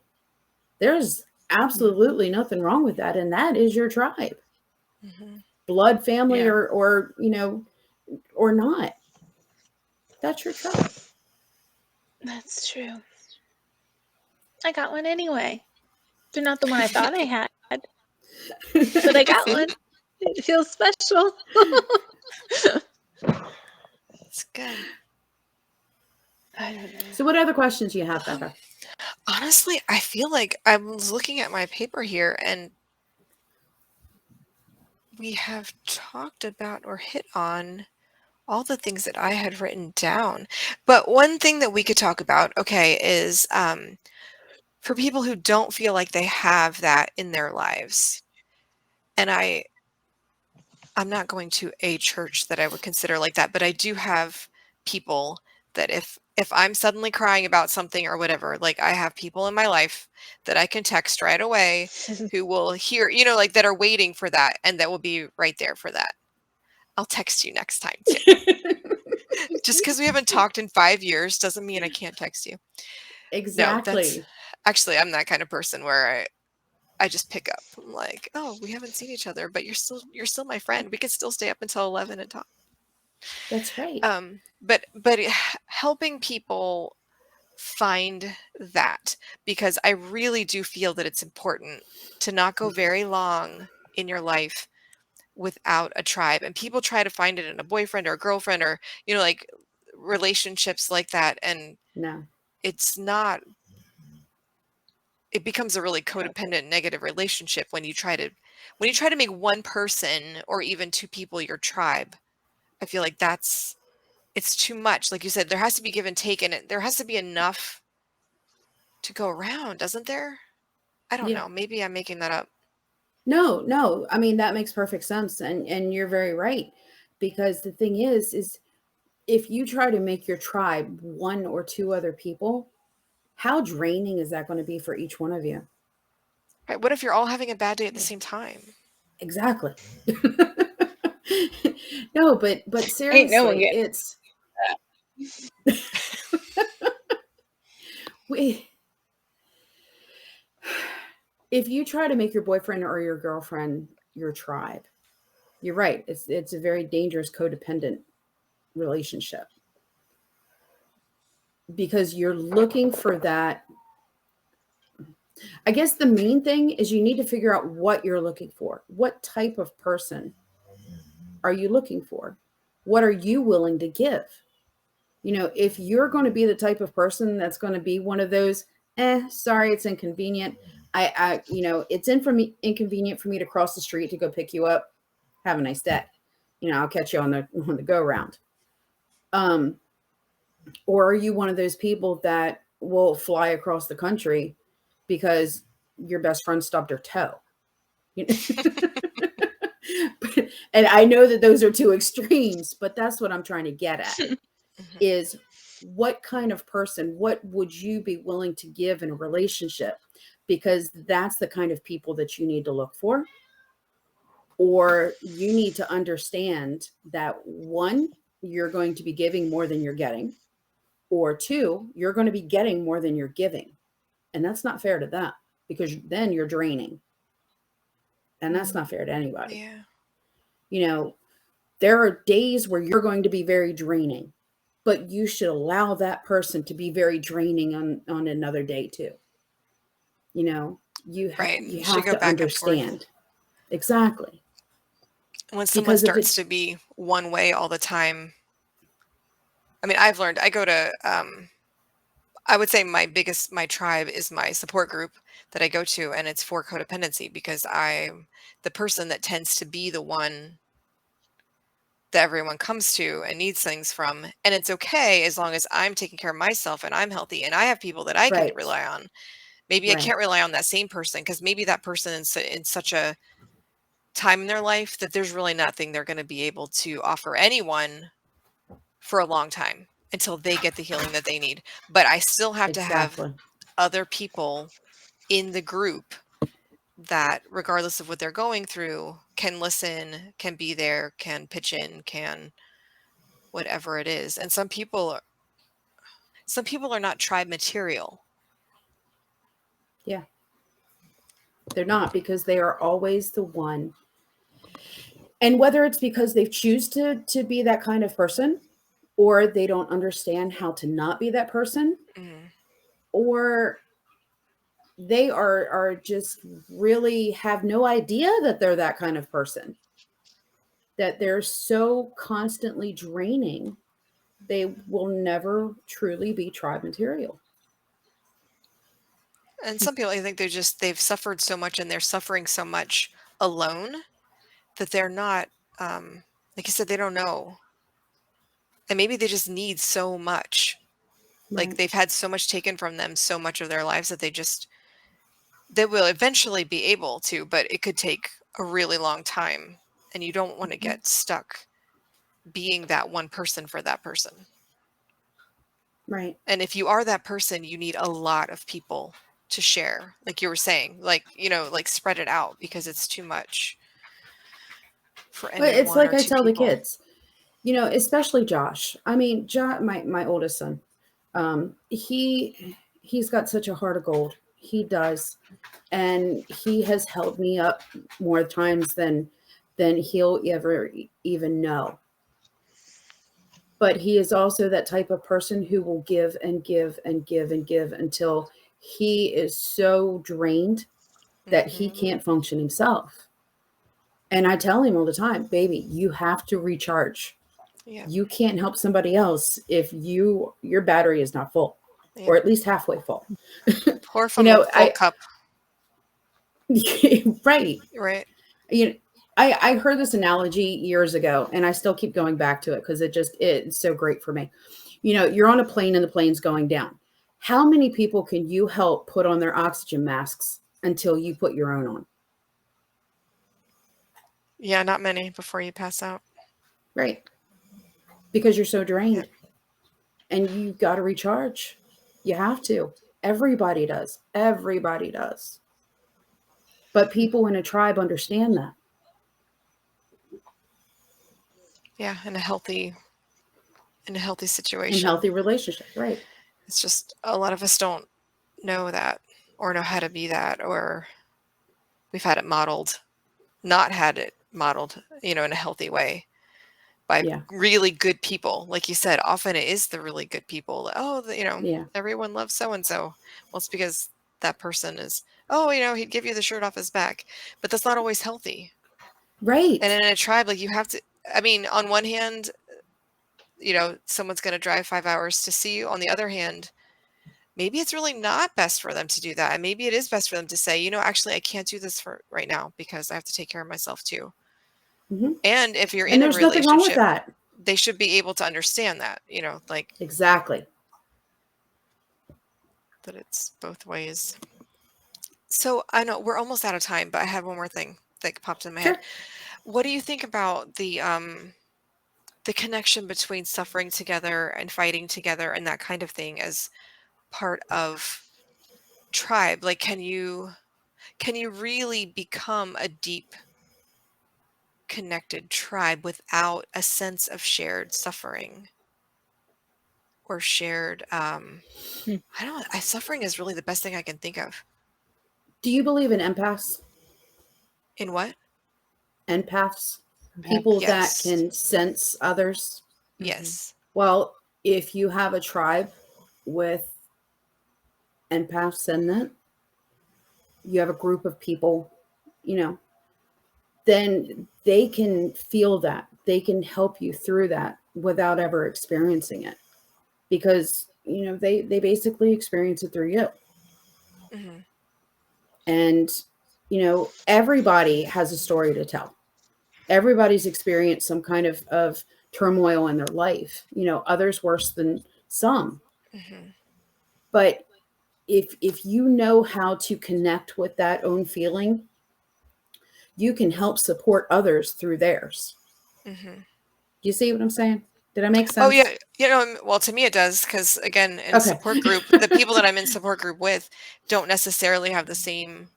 There's absolutely nothing wrong with that, and that is your tribe. Mm-hmm. Blood family, Yeah. or not. That's your tribe. That's true. I got one anyway. They're not the one I thought I had, but I got one. It feels special. It's good. I don't know. So what other questions you have, Becca? Honestly, I feel like I was looking at my paper here and we have talked about or hit on all the things that I had written down. But one thing that we could talk about, okay, is for people who don't feel like they have that in their lives. And I'm not going to a church that I would consider like that, but I do have people that if I'm suddenly crying about something or whatever, like I have people in my life that I can text right away who will hear, like that are waiting for that and that will be right there for that. I'll text you next time too. Just because we haven't talked in 5 years doesn't mean I can't text you. No, that's Exactly. actually I'm that kind of person where I just pick up. I'm like, oh, we haven't seen each other, but you're still my friend. We could still stay up until 11 and talk. That's right. But helping people find that, because I really do feel that it's important to not go very long in your life without a tribe. And people try to find it in a boyfriend or a girlfriend or like relationships like that, and No. it's not. It becomes a really Help it. codependent negative relationship when you try to make one person or even two people your tribe. I feel like it's too much. Like you said, there has to be give and take, and there has to be enough to go around, doesn't there? I don't know. Maybe I'm making that up. No. I mean, that makes perfect sense. And you're very right. Because the thing is if you try to make your tribe one or two other people, how draining is that going to be for each one of you? Right? What if you're all having a bad day at the same time? Exactly. No, but Ain't no one seriously, getting it's we if you try to make your boyfriend or your girlfriend your tribe, you're right. It's a very dangerous codependent relationship because you're looking for that. I guess the main thing is you need to figure out what you're looking for. What type of person are you looking for? What are you willing to give? If you're going to be the type of person that's going to be one of those, sorry, it's inconvenient. It's inconvenient for me to cross the street to go pick you up. Have a nice day. I'll catch you on the go round. Or are you one of those people that will fly across the country because your best friend stubbed her toe? And I know that those are two extremes, but that's what I'm trying to get at is what kind of person, what would you be willing to give in a relationship? Because that's the kind of people that you need to look for. Or you need to understand that one, you're going to be giving more than you're getting. Or two, you're going to be getting more than you're giving. And that's not fair to them because then you're draining. And that's not fair to anybody. Yeah. There are days where you're going to be very draining, but you should allow that person to be very draining on another day too. You have to understand. Exactly. When someone starts to be one way all the time. I mean, I've learned, I go to, I would say my tribe is my support group that I go to, and it's for codependency because I'm the person that tends to be the one that everyone comes to and needs things from. And it's okay as long as I'm taking care of myself and I'm healthy and I have people that I can rely on. Maybe I can't rely on that same person because maybe that person is in such a time in their life that there's really nothing they're going to be able to offer anyone for a long time until they get the healing that they need. But I still have to have other people in the group that, regardless of what they're going through, can listen, can be there, can pitch in, can whatever it is. And some people are not tribe material. Yeah. They're not, because they are always the one. And whether it's because they choose to be that kind of person, or they don't understand how to not be that person, or they are just really have no idea that they're that kind of person, that they're so constantly draining, they will never truly be tribe material. And some people, I think they've suffered so much and they're suffering so much alone that they're not, like you said, they don't know. And maybe they just need so much. Like they've had so much taken from them, so much of their lives that they will eventually be able to, but it could take a really long time. And you don't want to get stuck being that one person for that person. Right. And if you are that person, you need a lot of people to share. Like you were saying, like spread it out because it's too much for anyone. But it's like I tell the kids, especially Josh. I mean, my oldest son, he's got such a heart of gold. He does. And he has held me up more times than he'll ever even know. But he is also that type of person who will give and give and give and give until he is so drained that he can't function himself. And I tell him all the time, baby, you have to recharge. Yeah. You can't help somebody else if your battery is not full, or at least halfway full. Pour from a full cup. Right. Right. I heard this analogy years ago, and I still keep going back to it because it's so great for me. You're on a plane and the plane's going down. How many people can you help put on their oxygen masks until you put your own on? Yeah, not many before you pass out. Right. Because you're so drained. And you got to recharge. You have to. Everybody does. Everybody does. But people in a tribe understand that. Yeah, in a healthy situation. In healthy relationship, right. It's just a lot of us don't know that or know how to be that, or we've had it modeled, not had it modeled, in a healthy way by really good people. Like you said, often it is the really good people. Oh, everyone loves so-and-so. Well, it's because that person is, he'd give you the shirt off his back, but that's not always healthy. Right. And in a tribe, like you have to, on one hand, someone's going to drive 5 hours to see you. On the other hand, maybe it's really not best for them to do that. And maybe it is best for them to say, actually, I can't do this for right now because I have to take care of myself too. Mm-hmm. And if you're in a relationship, nothing wrong with that. They should be able to understand that, exactly. That it's both ways. So I know we're almost out of time, but I had one more thing that popped in my head. What do you think about the connection between suffering together and fighting together and that kind of thing as part of tribe? Like, can you really become a deep connected tribe without a sense of shared suffering or shared suffering is really the best thing I can think of. Do you believe in empaths? In what? Empaths? People that can sense others? Yes. Well, if you have a tribe with empaths in it, you have a group of people, then they can feel that. They can help you through that without ever experiencing it. Because, they basically experience it through you. Mm-hmm. And, everybody has a story to tell. Everybody's experienced some kind of turmoil in their life, others worse than some. Mm-hmm. But if you know how to connect with that own feeling, you can help support others through theirs. Mm-hmm. You see what I'm saying? Did I make sense? Oh yeah, well, to me it does, because again, in support group, the people that I'm in support group with don't necessarily have the same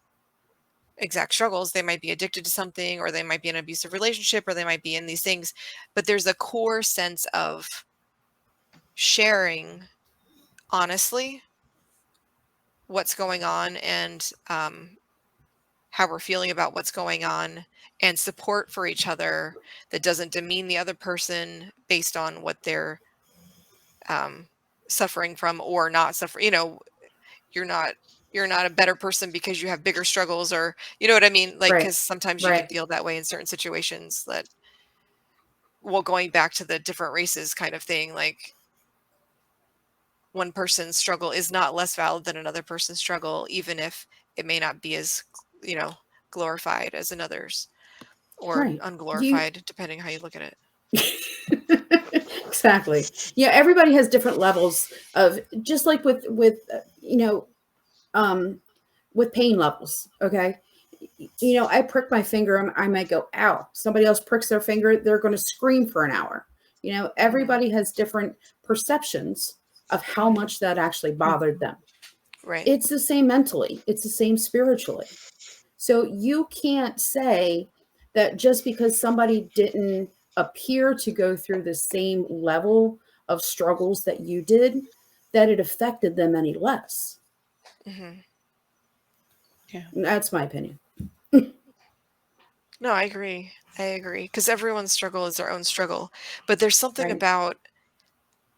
exact struggles. They might be addicted to something, or they might be in an abusive relationship, or they might be in these things, but there's a core sense of sharing honestly what's going on and how we're feeling about what's going on, and support for each other that doesn't demean the other person based on what they're suffering from or not suffering. You're not a better person because you have bigger struggles, or you know what I mean? Like, because sometimes you can feel that way in certain situations. That, well, going back to the different races kind of thing, like one person's struggle is not less valid than another person's struggle, even if it may not be as glorified as another's, or unglorified, depending how you look at it. Exactly. Yeah, everybody has different levels of, just like with pain levels. Okay. I prick my finger, I might go, ow. Somebody else pricks their finger, they're going to scream for an hour. Everybody has different perceptions of how much that actually bothered them. Right. It's the same mentally. It's the same spiritually. So you can't say that just because somebody didn't appear to go through the same level of struggles that you did, that it affected them any less. Mm-hmm. Yeah. That's my opinion. No, I agree. Because everyone's struggle is their own struggle. But there's something about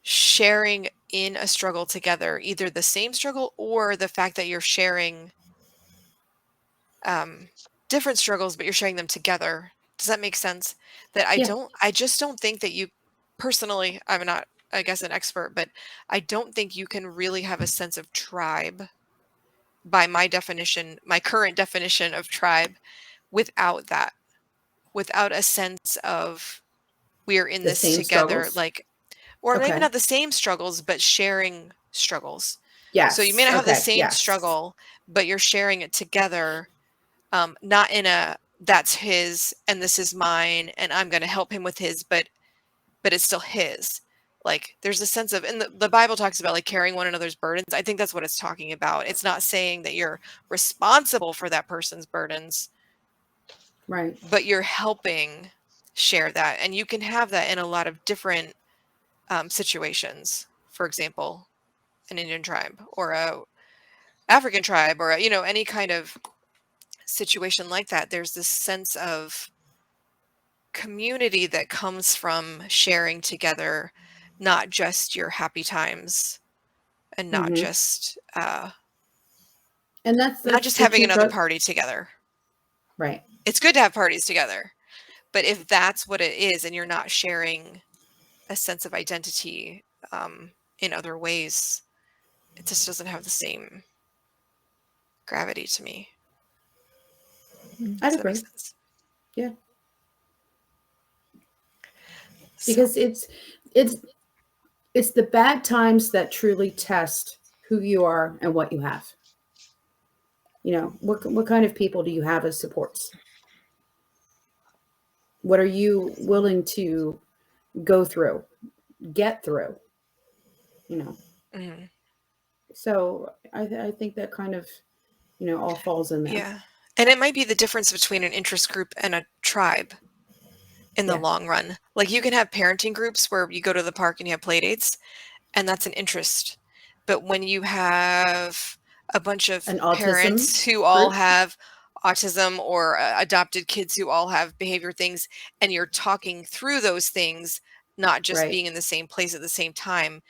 sharing in a struggle together, either the same struggle or the fact that you're sharing different struggles, but you're sharing them together. Does that make sense? That I just don't think that you, personally, I'm not, I guess, an expert, but I don't think you can really have a sense of tribe by my definition, my current definition of tribe, without that, without a sense of we are in The this same together, struggles? like, or maybe Okay. not the same struggles, but sharing struggles. So you may Yes. not have the Okay. same Yes. struggle, but you're sharing it together, not in a that's his and this is mine and I'm going to help him with his, but it's still his. Like there's a sense of, and the Bible talks about like carrying one another's burdens. I think that's what it's talking about. It's not saying that you're responsible for that person's burdens, Right. but you're helping share that. And you can have that in a lot of different situations. For example, an Indian tribe or a African tribe or any kind of situation like that. There's this sense of community that comes from sharing together, not just your happy times and not Mm-hmm. just And that's the having two another party together. Right. It's good to have parties together, but if that's what it is and you're not sharing a sense of identity in other ways, it just doesn't have the same gravity to me. I'd Does that make agree. sense? Yeah. So, Because it's the bad times that truly test who you are and what you have. What kind of people do you have as supports? What are you willing to go through, get through? mhm. So I think that kind of all falls in there. Yeah. And it might be the difference between an interest group and a tribe in the Yeah. long run. Like you can have parenting groups where you go to the park and you have play dates, and that's an interest. But when you have a bunch of An autism parents who all group? have autism or adopted kids who all have behavior things, and you're talking through those things, not just Right. being in the same place at the same time,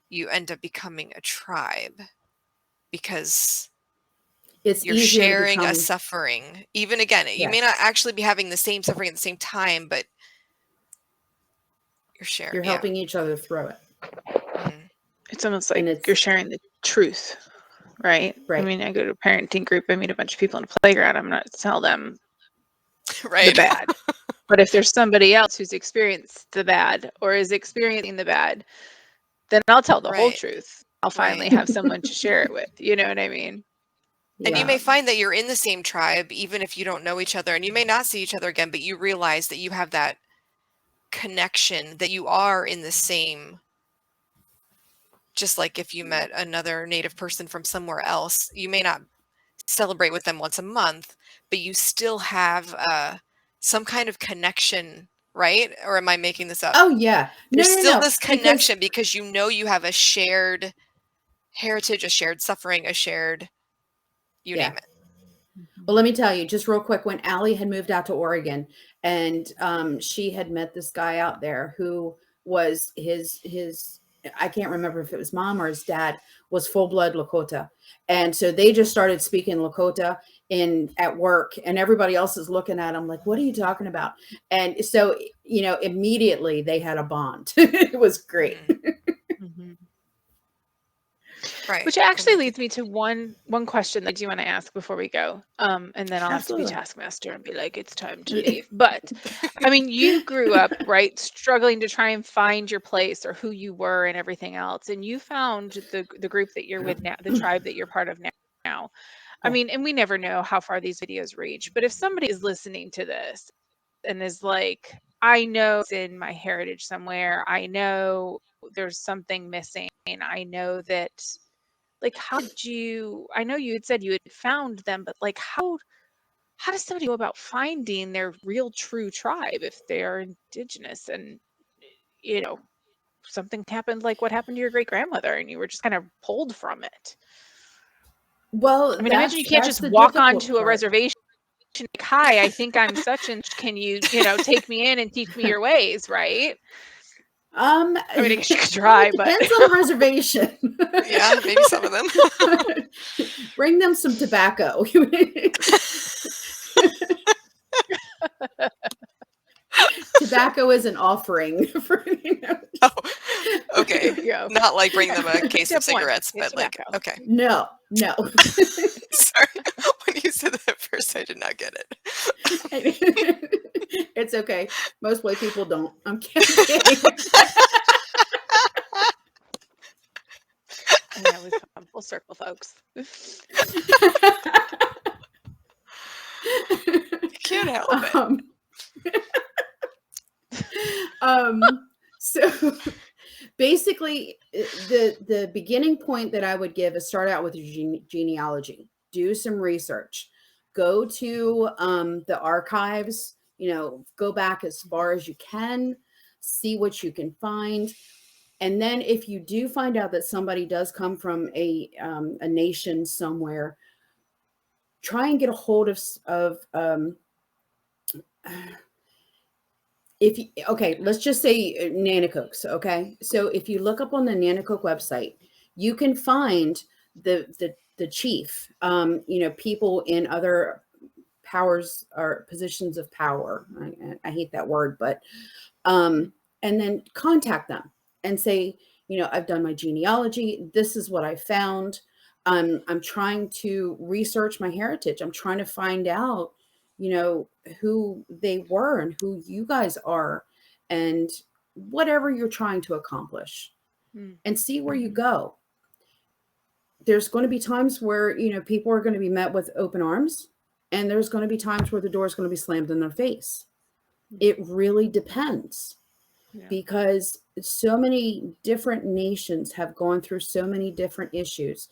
you end up becoming a tribe because It's you're easier to sharing a become. suffering. Even again, you may Yes. not actually be having the same suffering at the same time, but you're sharing. You're helping each other through it. Mhm. It's almost like And you're sharing the truth, right? Right. I mean, I go to a parenting group, I meet a bunch of people in a playground. I'm not tell them the Right. bad. But if there's somebody else who's experienced the bad or is experiencing the bad, then I'll tell the whole Right. truth. I'll finally Right. have someone to share it with. You know what I mean? And you Yeah. may find that you're in the same tribe, even if you don't know each other, and you may not see each other again, but you realize that you have that connection, that you are in the same. Just like if you met another Native person from somewhere else, you may not celebrate with them once a month, but you still have some kind of connection, right? Or am I making this up? Oh yeah. There's still No. this connection because you know you have a shared heritage, a shared suffering, a shared, you Yeah. name it. Well, let me tell you, just real quick, when Allie had moved out to Oregon and she had met this guy out there who was his I can't remember if it was mom or his dad was full blood Lakota. And so they just started speaking Lakota at work, and everybody else is looking at them like, what are you talking about? And so, immediately they had a bond. It was great. Mm-hmm. Right. Which actually leads me to one question that I do want to ask before we go. And then I'll have to be Absolutely. taskmaster and be like, it's time to leave. But I mean, you grew up, right, struggling to try and find your place or who you were and everything else. And you found the group that you're with now, the tribe that you're part of now. I Yeah. mean, and we never know how far these videos reach, but if somebody is listening to this and is like, I know it's in my heritage somewhere, I know there's something missing, I know that, like, how did you, I know you had said you had found them, but like, how does somebody go about finding their real true tribe if they are indigenous and, something happened like what happened to your great grandmother and you were just kind of pulled from it? Well, I mean, imagine you can't that's just the walk difficult onto a part. reservation like, hi, I think I'm such and can you, take me in and teach me your ways, right? I mean, I guess you could try, but depends on the reservation. Yeah, maybe some of them. Bring them some tobacco. Tobacco is an offering for Oh, okay. there you go. Not like bring them a case of Step one, cigarettes, taste but like, tobacco. okay. No. Sorry. When you said that at first, I did not get it. It's okay. Most white people don't. I'm kidding. Yeah, we've come full circle, folks. Can't help it. So basically, the beginning point that I would give is start out with your genealogy. Do some research. Go to the archives. Go back as far as you can. See what you can find. And then if you do find out that somebody does come from a nation somewhere, try and get a hold of let's just say Nanticokes. Okay, so if you look up on the Nanticoke website, you can find the chief, people in other powers or positions of power. I hate that word, but and then contact them and say, I've done my genealogy. This is what I found. I'm trying to research my heritage. I'm trying to find out, who they were and who you guys are and whatever you're trying to accomplish, and see where you go. There's going to be times where, people are going to be met with open arms, and there's going to be times where the door is going to be slammed in their face. It really depends. Yeah. Because so many different nations have gone through so many different issues.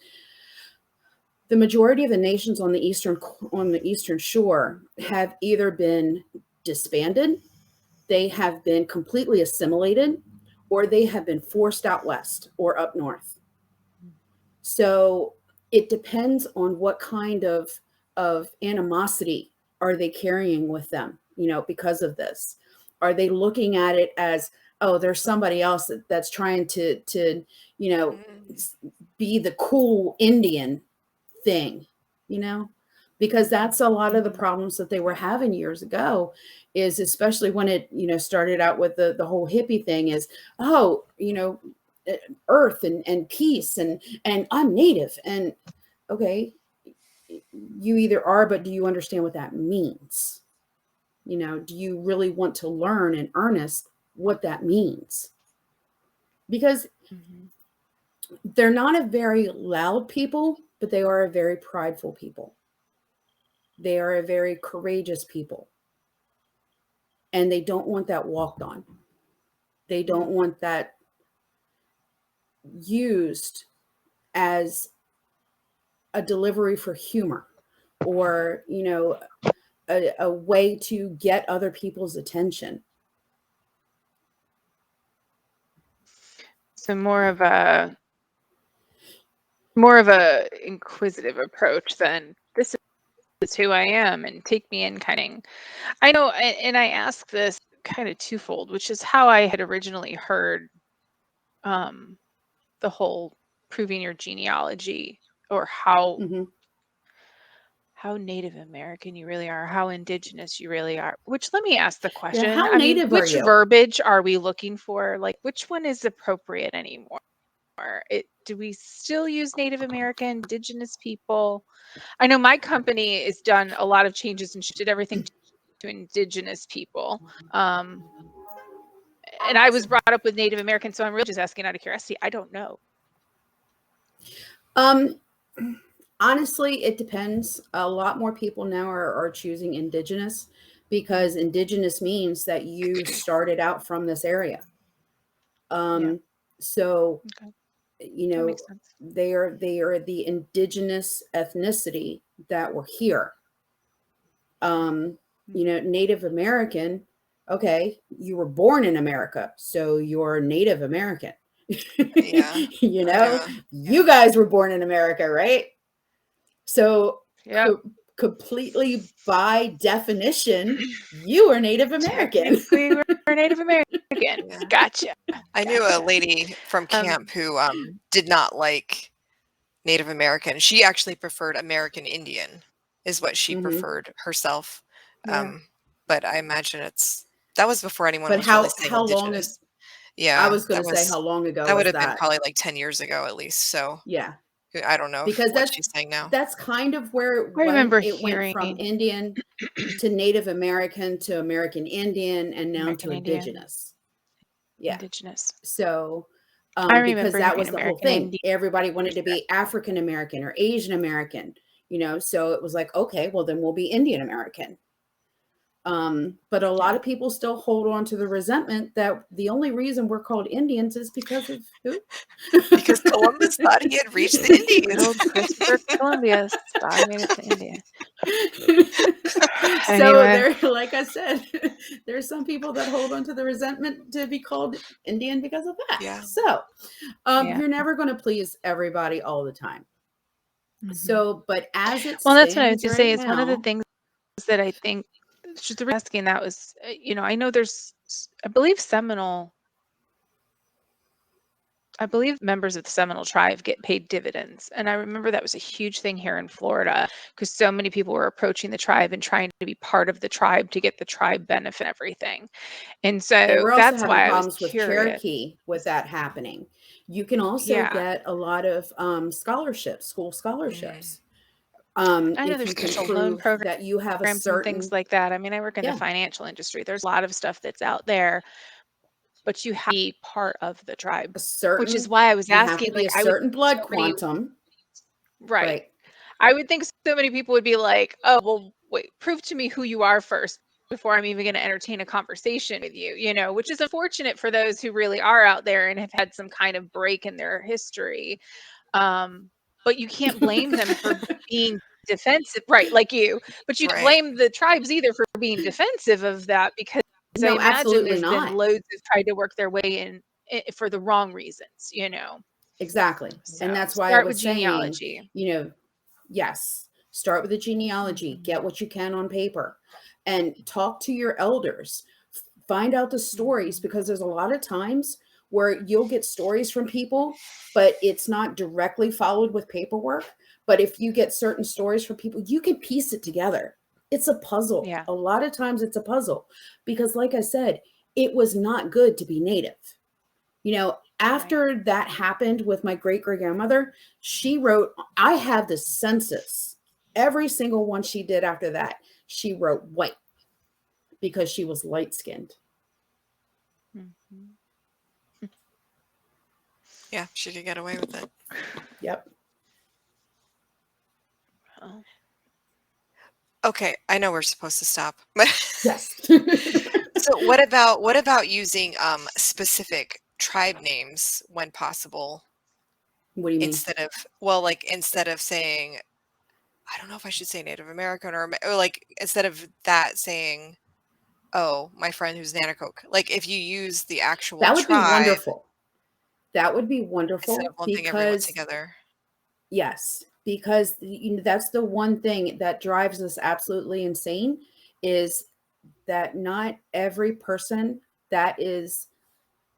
The majority of the nations on the eastern shore have either been disbanded, they have been completely assimilated, or they have been forced out west or up north. So it depends on what kind of animosity are they carrying with them, because of this. Are they looking at it as, oh, there's somebody else that's trying to be the cool Indian thing, because that's a lot of the problems that they were having years ago, is especially when it, started out with the whole hippie thing is, earth and peace and I'm native. And okay, you either are, but do you understand what that means? Do you really want to learn in earnest what that means? Because they're not a very loud people, but they are a very prideful people. They are a very courageous people. And they don't want that walked on. They don't want that used as a delivery for humor or, a way to get other people's attention. So more of a inquisitive approach than this is who I am and take me in kind of. I know, and I ask this kind of twofold, which is how I had originally heard the whole proving your genealogy, or how Native American you really are, how indigenous you really are. Which, let me ask the question. Yeah, how native which are you? verbiage are we looking for? Like, which one is appropriate anymore? Do we still use Native American, indigenous people? I know my company has done a lot of changes and shifted everything to indigenous people. And I was brought up with Native American, so I'm really just asking out of curiosity. I don't know. Honestly, it depends. A lot more people now are choosing indigenous, because indigenous means that you started out from this area. So, Okay. that makes sense. They are the indigenous ethnicity that were here. Native American, okay, you were born in America, so you're Native American. Yeah. You guys were born in America, right? So completely by definition, you are Native American. Technically, we're Native American. Yeah. Gotcha. I knew a lady from camp who did not like Native American. She actually preferred American Indian, is what she preferred herself. But I imagine that was before anyone was really saying indigenous. I was going to say, how long ago that would was have been probably like 10 years ago at least. So yeah. I don't know because what she's saying now. that's kind of where I remember it went from hearing Indian to Native American to American Indian and now American to Indian, indigenous. Yeah. indigenous. So I because remember that hearing was the whole American thing. Indian Everybody for wanted to sure. be African American or Asian American, so it was like, okay, well then we'll be Indian American. But a lot Yeah. of people still hold on to the resentment that the only reason we're called Indians is because of who? Because Columbus thought he had reached the Good Indies. old Christopher Columbus thought he made it to India. So Anyway, there, like I said, there's some people that hold on to the resentment to be called Indian because of that. Yeah. So yeah. you're never going to please everybody all the time. Mhm. So, but as it Well, that's what I was stands going to say. right Is one of the now, things that I think just the reason asking that was, I know there's, I believe members of the Seminole tribe get paid dividends. And I remember that was a huge thing here in Florida because so many people were approaching the tribe and trying to be part of the tribe to get the tribe benefit and everything. And they so were also that's having why I was problems with curious. Cherokee with that happening. You can also Yeah. get a lot of scholarships, school scholarships. I know If there's you can special loan prove that you have a programs and things certain, like that. I mean, I work in the yeah, financial industry. There's a lot of stuff that's out there, but you have to be part of the tribe, which is why I was you have asking, to be like, a I would certain think blood so many, quantum, right. right? I would think so many people would be like, oh, well, wait, prove to me who you are first before I'm even going to entertain a conversation with you, which is unfortunate for those who really are out there and have had some kind of break in their history. But you can't blame them for being defensive, right? Like you, but you don't Right. blame the tribes either for being defensive of that because I No, imagine absolutely there's been not. loads of tried to work their way in for the wrong reasons. Exactly. So And that's why I start with was saying, genealogy. yes, start with the genealogy, get what you can on paper, and talk to your elders. Find out the stories, because there's a lot of times where you'll get stories from people, but it's not directly followed with paperwork. But if you get certain stories from people, you can piece it together. It's a puzzle. Yeah. A lot of times it's a puzzle because, like I said, it was not good to be Native. After that happened with my great-great-grandmother, she wrote, I have the census. Every single one she did after that, she wrote white because she was light-skinned. Yeah, she could get away with it. Yep. Oh. Okay, I know we're supposed to stop. Yes. So what about using specific tribe names when possible What do you mean? instead of saying, I don't know if I should say Native American or like instead of that saying, oh, my friend who's Nanakoke. Like if you use the actual That would be tribe wonderful. That would be instead wonderful of lumping everyone because, together. yes, because that's the one thing that drives us absolutely insane is that not every person that is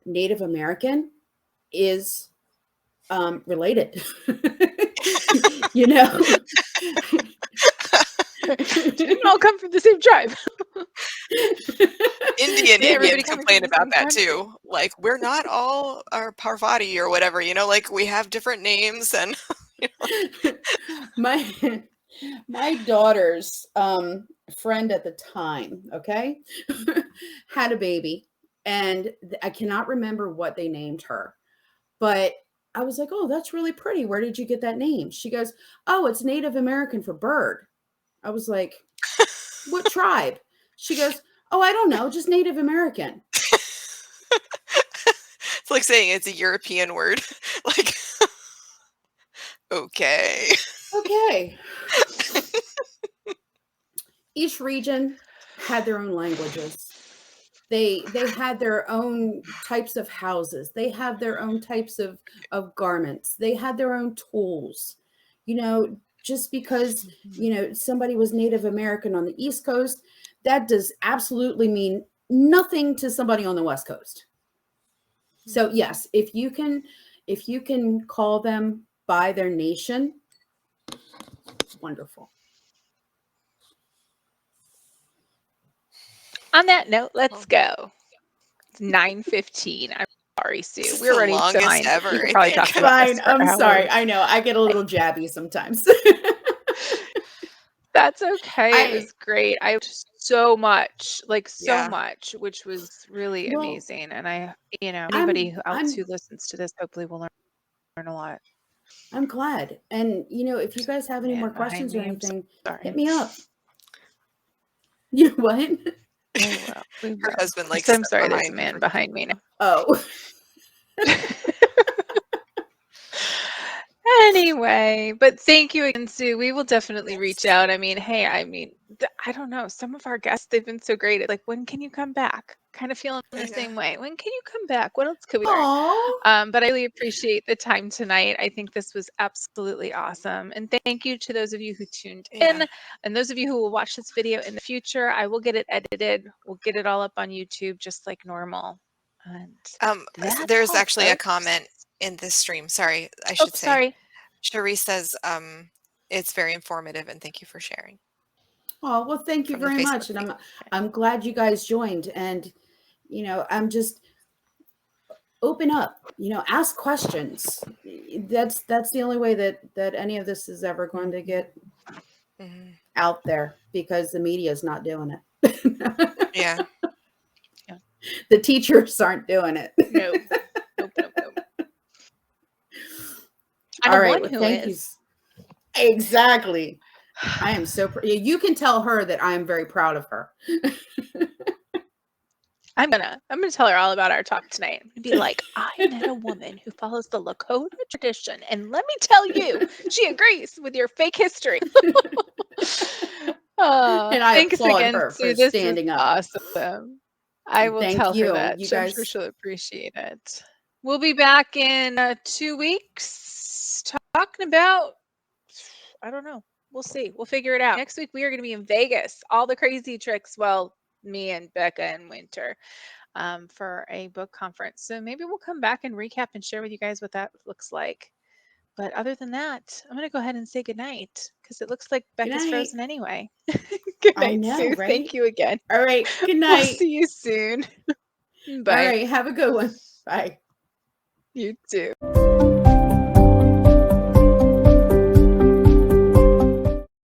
Native American is related. You know, Didn't all come from the same tribe. Indians Everybody coming complain from the about same that country. too. Like we're not all our Parvati or whatever, like we have different names and my daughter's friend at the time, okay, had a baby, and I cannot remember what they named her, but I was like, oh, that's really pretty. Where did you get that name? She goes, oh, it's Native American for bird. I was like, what tribe? She goes, oh, I don't know, just Native American. it's like saying it's a European word. Like okay. Okay. Each region had their own languages. They had their own types of houses. They have their own types of garments. They had their own tools. Just because somebody was Native American on the East Coast, that does absolutely mean nothing to somebody on the West Coast. So yes, if you can call them by their nation, wonderful. On that note, let's go. It's 9:15. sorry, Sue. This is We're the running so longest behind. ever, We could I probably think. talk about this Fine. for I'm sorry. hours. I know. I get a little jabby sometimes. That's okay. It I was great. I learned so much, like so Yeah. much, which was really well, amazing. And anybody else who I'm listens to this hopefully will learn a lot. I'm glad. And if you guys have any Man more behind questions or me, I'm anything, sorry. hit me up. You what? We will. We Her will. husband I'm likes sorry. There's a behind man her. behind me now. Oh. Anyway, but thank you again, Sue. We will definitely reach out. I mean, hey, I don't know. Some of our guests, they've been so great. It's like, when can you come back? Kind of feeling I the same know. way. When can you come back? What else could we learn? Aw. But I really appreciate the time tonight. I think this was absolutely awesome. And thank you to those of you who tuned in, Yeah. and those of you who will watch this video in the future. I will get it edited. We'll get it all up on YouTube just like normal. And that's There's all, actually a folks. comment in this stream. Sorry, I Oh, should say. sorry. Cherie says, it's very informative and thank you for sharing. Oh, well, thank you From the very Facebook much. And page. I'm glad you guys joined. And I'm just open up, ask questions. That's the only way that any of this is ever going to get Mhm. out there, because the media is not doing it. Yeah. Yeah. The teachers aren't doing it. No. Nope. I All have right. one Well, who thank is. you. Exactly. I am so you can tell her that I am very proud of her. I'm gonna tell her all about our talk tonight. I'm gonna be like, I met a woman who follows the Lakota tradition, and let me tell you, she agrees with your fake history. And I Thanks applaud again, her Sue. for This is standing up. awesome. I will Thank tell her you. that. You I'm guys. sure she'll appreciate it. We'll be back in 2 weeks talking about, I don't know. We'll see. We'll figure it out. Next week, we are going to be in Vegas. All the crazy tricks. Well, me and Becca and Winter for a book conference. So maybe we'll come back and recap and share with you guys what that looks like. But other than that, I'm going to go ahead and say goodnight because it looks like Becca's frozen anyway. Good I night, know, Sue. right? Thank you again. All right. Good We'll night. see you soon. All Bye. right. Have a good one. Bye. You too.